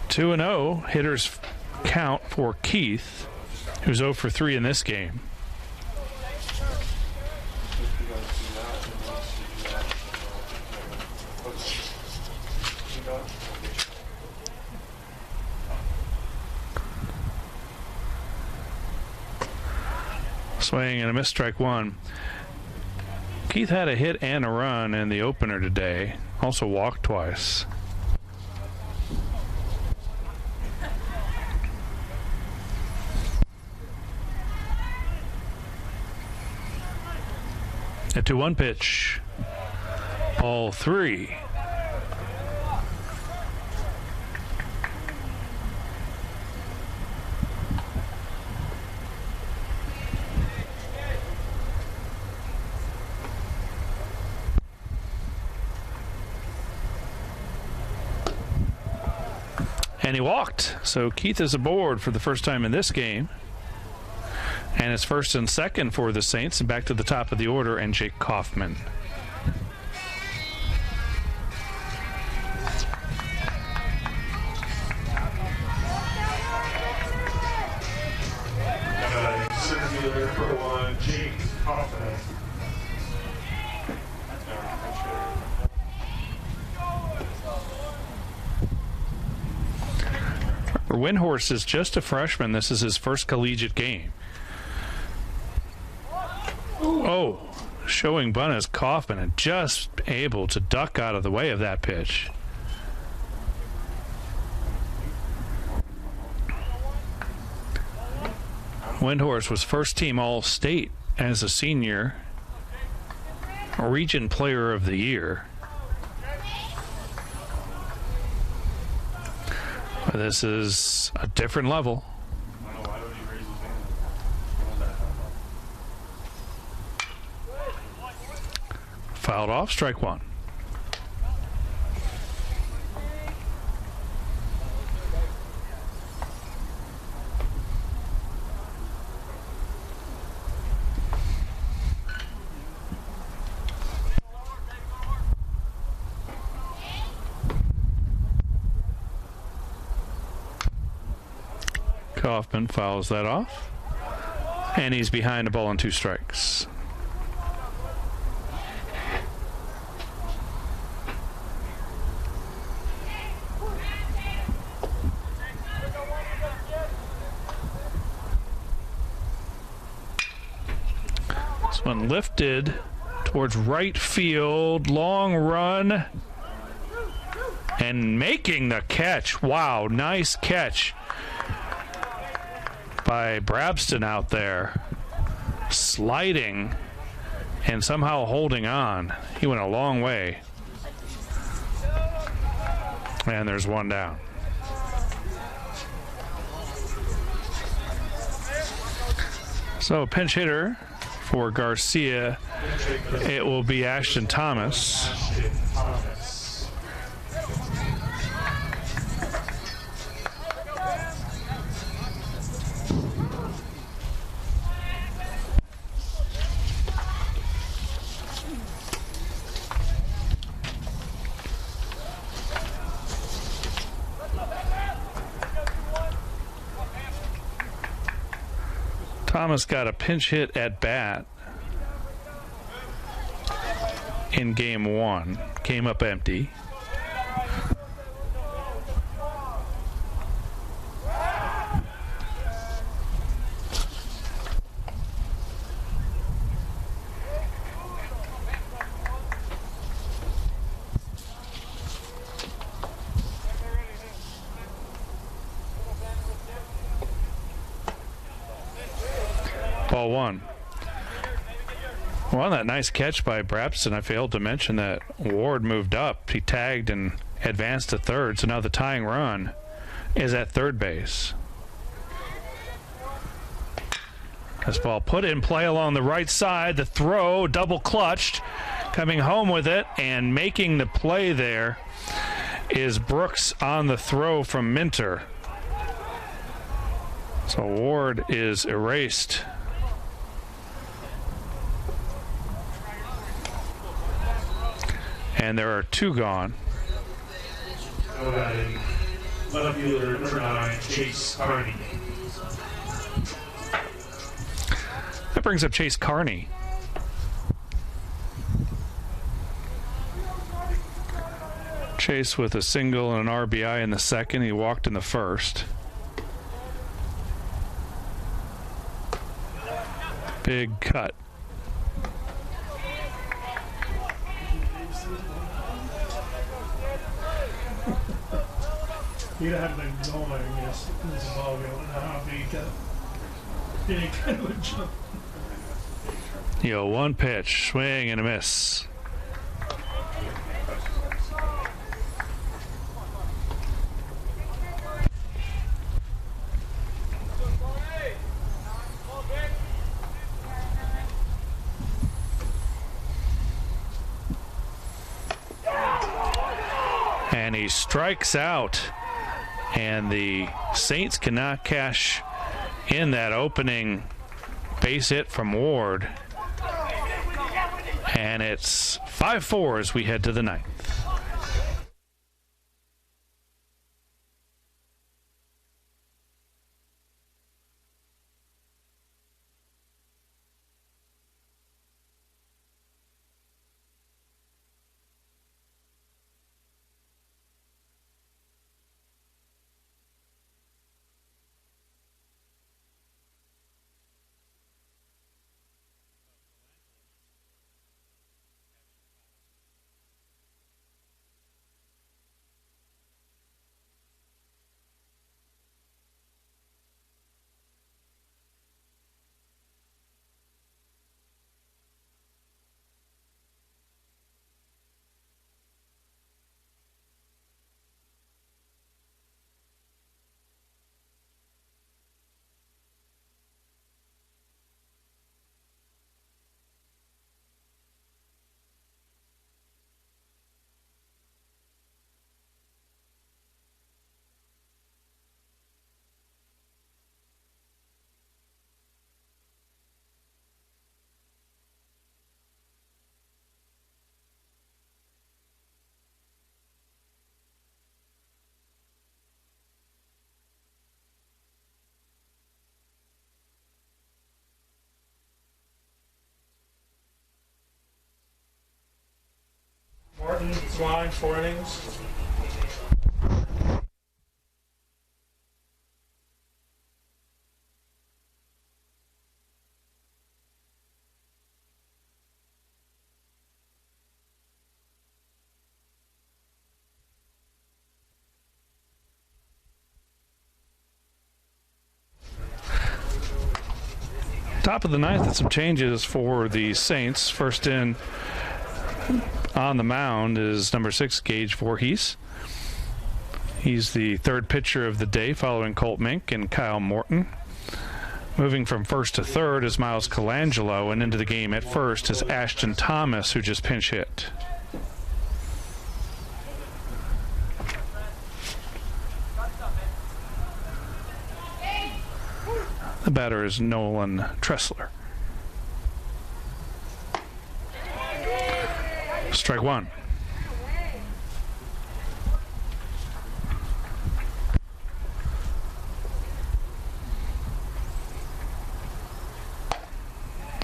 Two and 0 hitters count for Keith, who's 0 for 3 in this game. Swing and a miss, strike one. Keith had a hit and a run in the opener today. Also walked twice. A 2-1 pitch. Ball 3. And he walked. So Keith is aboard for the first time in this game. And it's first and second for the Saints. And back to the top of the order, and Jake Kaufman. Center fielder for 1, Jake Kaufman. Windhorst is just a freshman. This is his first collegiate game. Oh, showing bunt is Kaufman, and just able to duck out of the way of that pitch. Windhorst was first team All-State as a senior, Region Player of the Year. This is a different level. Fouled off, strike one. Kaufman fouls that off, and he's behind a ball and 2 strikes. This one lifted towards right field, long run, and making the catch. Wow, nice catch by Brabston out there, sliding and somehow holding on. He went a long way. And there's one down. So pinch hitter for Garcia, it will be Ashton Thomas. Thomas got a pinch hit at bat in game 1. Came up empty. Ball 1. Well, that nice catch by Brabston. I failed to mention that Ward moved up. He tagged and advanced to third, so now the tying run is at third base. This ball put in play along the right side. The throw, double clutched, coming home with it and making the play there is Brooks on the throw from Minter. So Ward is erased. And there are 2 gone. Left fielder number 9, Chase Carney. That brings up Chase Carney. Chase with a single and an RBI in the second. He walked in the first. Big cut. You'd have been going, yes, this ball going now, any kind of a jump. 1 pitch, swing and a miss. And he strikes out. And the Saints cannot cash in that opening base hit from Ward. And it's 5-4 as we head to the 9th. Martin flying 4 innings. Top of the 9th, and some changes for the Saints. First in on the mound is number 6, Gage Voorhees. He's the 3rd pitcher of the day, following Colt Mink and Kyle Morton. Moving from first to third is Miles Colangelo, and into the game at first is Ashton Thomas, who just pinch hit. The batter is Nolan Tressler. Strike 1.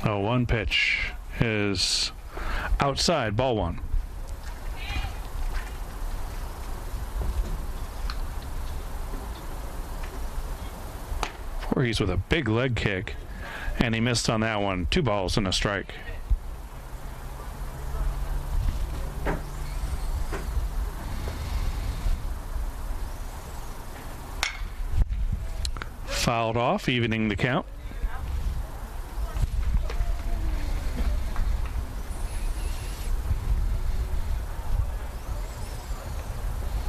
Oh, one pitch is outside, ball one. Voorhees with a big leg kick, and he missed on that one. 2 balls and a strike. Fouled off, evening the count.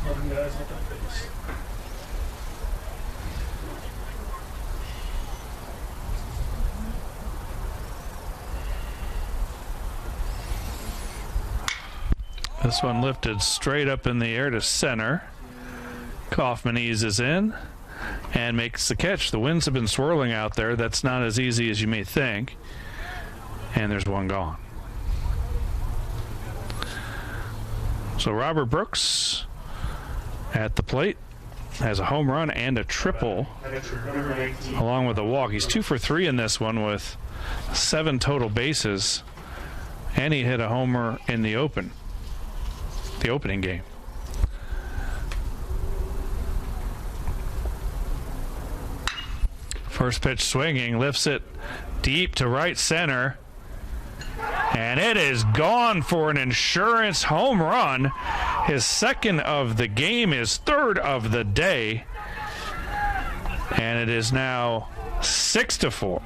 Other guys up on base. This one lifted straight up in the air to center. Kaufman eases in and makes the catch. The winds have been swirling out there. That's not as easy as you may think. And there's one gone. So Robert Brooks at the plate has a home run and a triple along with a walk. He's 2 for 3 in this one with 7 total bases. And he hit a homer in the opening game. First pitch swinging, lifts it deep to right center. And it is gone for an insurance home run. His second of the game, his third of the day. And it is now 6-4.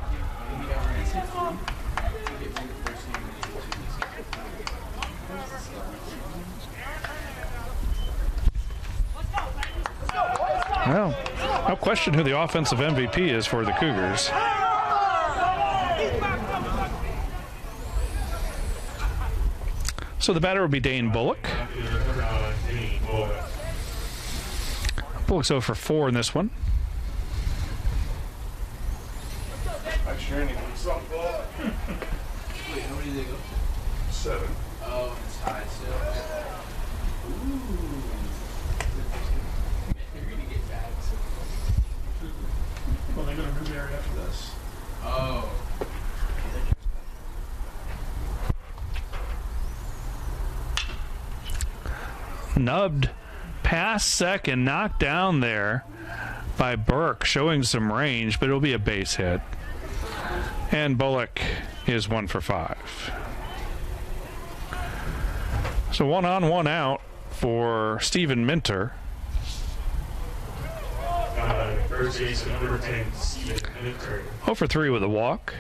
Well, no question who the offensive MVP is for the Cougars. So the batter will be Dane Bullock. Bullock's 0 for 4 in this one. Wait, how many did they go? 7. Oh, it's high still. Ooh. You're going to get bags. Well, they go to Newberry after this. Oh. Nubbed past second, knocked down there by Burke, showing some range, but it'll be a base hit. And Bullock is 1 for 5. So 1 on, 1 out for Stephen Minter. First base, number 10, Stephen Minter. 0 for 3 with a walk.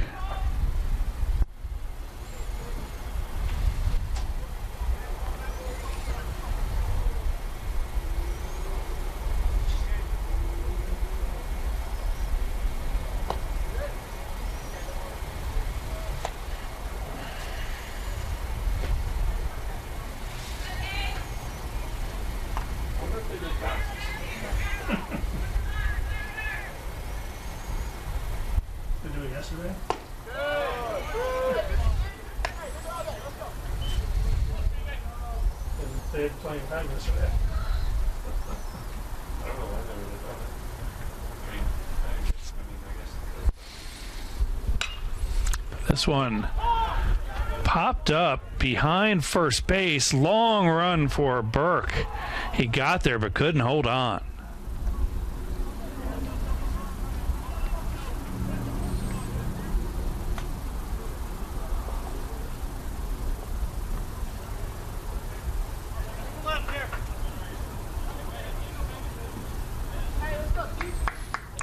Yesterday. They had plenty of time yesterday. I don't know why they really done it. I guess. This one popped up behind first base. Long run for Burke. He got there but couldn't hold on.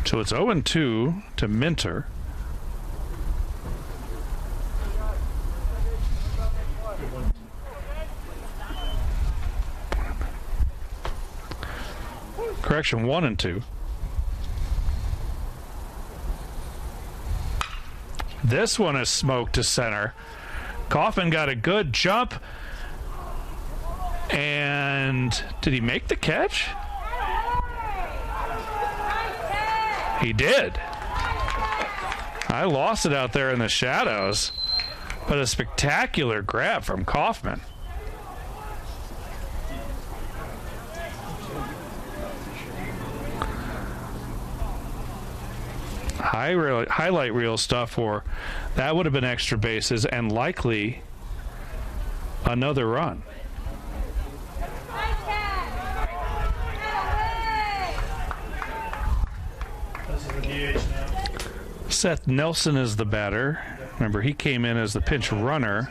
So it's 0-2 to Minter. Correction, 1-2. This one is smoked to center. Kaufman got a good jump. And did he make the catch? He did. I lost it out there in the shadows, but a spectacular grab from Kaufman. highlight reel stuff, or that would have been extra bases and likely another run. This is the DH now. Seth Nelson is the batter. Remember, he came in as the pinch runner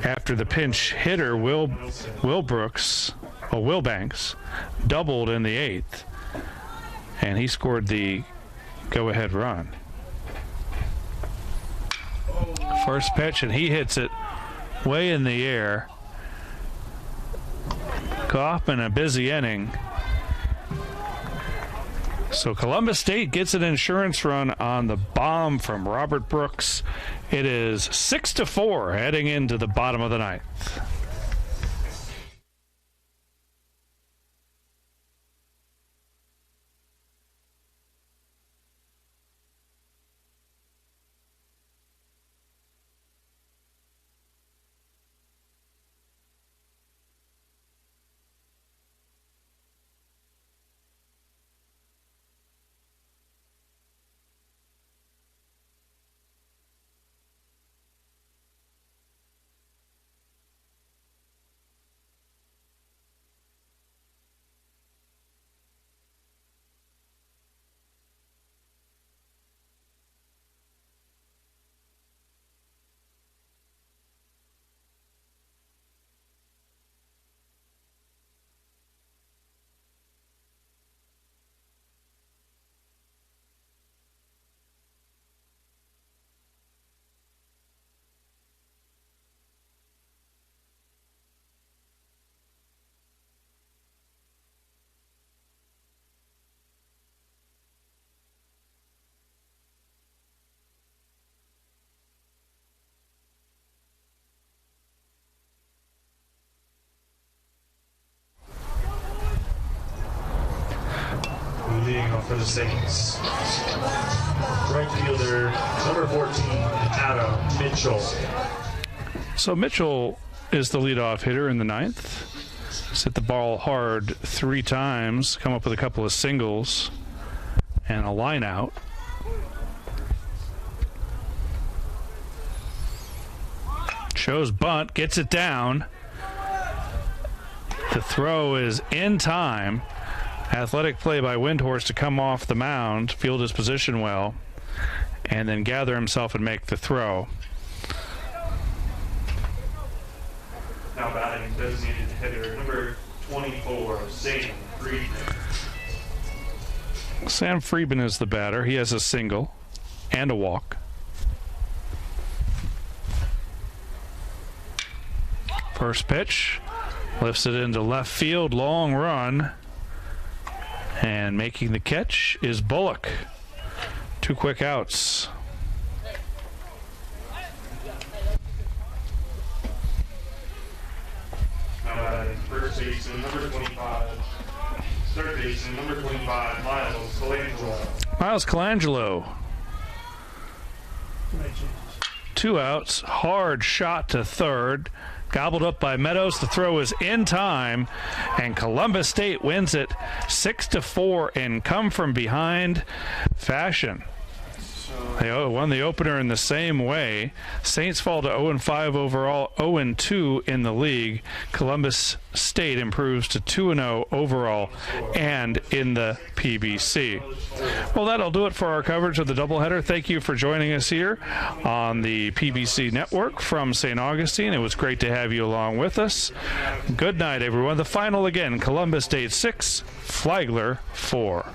after the pinch hitter, Will Banks, doubled in the 8th, and he scored the go-ahead run. First pitch, and he hits it way in the air. Kaufman, a busy inning. So Columbus State gets an insurance run on the bomb from Robert Brooks. It is 6-4 heading into the bottom of the 9th. Leading off for the Saints, right fielder, number 14, Adam Mitchell. So Mitchell is the leadoff hitter in the 9th. He's hit the ball hard 3 times, come up with a couple of singles and a line out. Shows bunt, gets it down. The throw is in time. Athletic play by Windhorst to come off the mound, field his position well, and then gather himself and make the throw. Now batting designated hitter, number 24, Sam Friedman. Sam Friedman is the batter. He has a single and a walk. First pitch, lifts it into left field, long run. And making the catch is Bullock. 2 quick outs. First baseman, number 25. Third baseman, number 25, Miles Colangelo. Miles Colangelo. 2 outs. Hard shot to third. Gobbled up by Meadows. The throw is in time, and Columbus State wins it 6-4 in come from behind fashion. They won the opener in the same way. Saints fall to 0-5 overall, 0-2 in the league. Columbus State improves to 2-0 overall and in the PBC. Well, that'll do it for our coverage of the doubleheader. Thank you for joining us here on the PBC Network from St. Augustine. It was great to have you along with us. Good night, everyone. The final again, Columbus State 6, Flagler 4.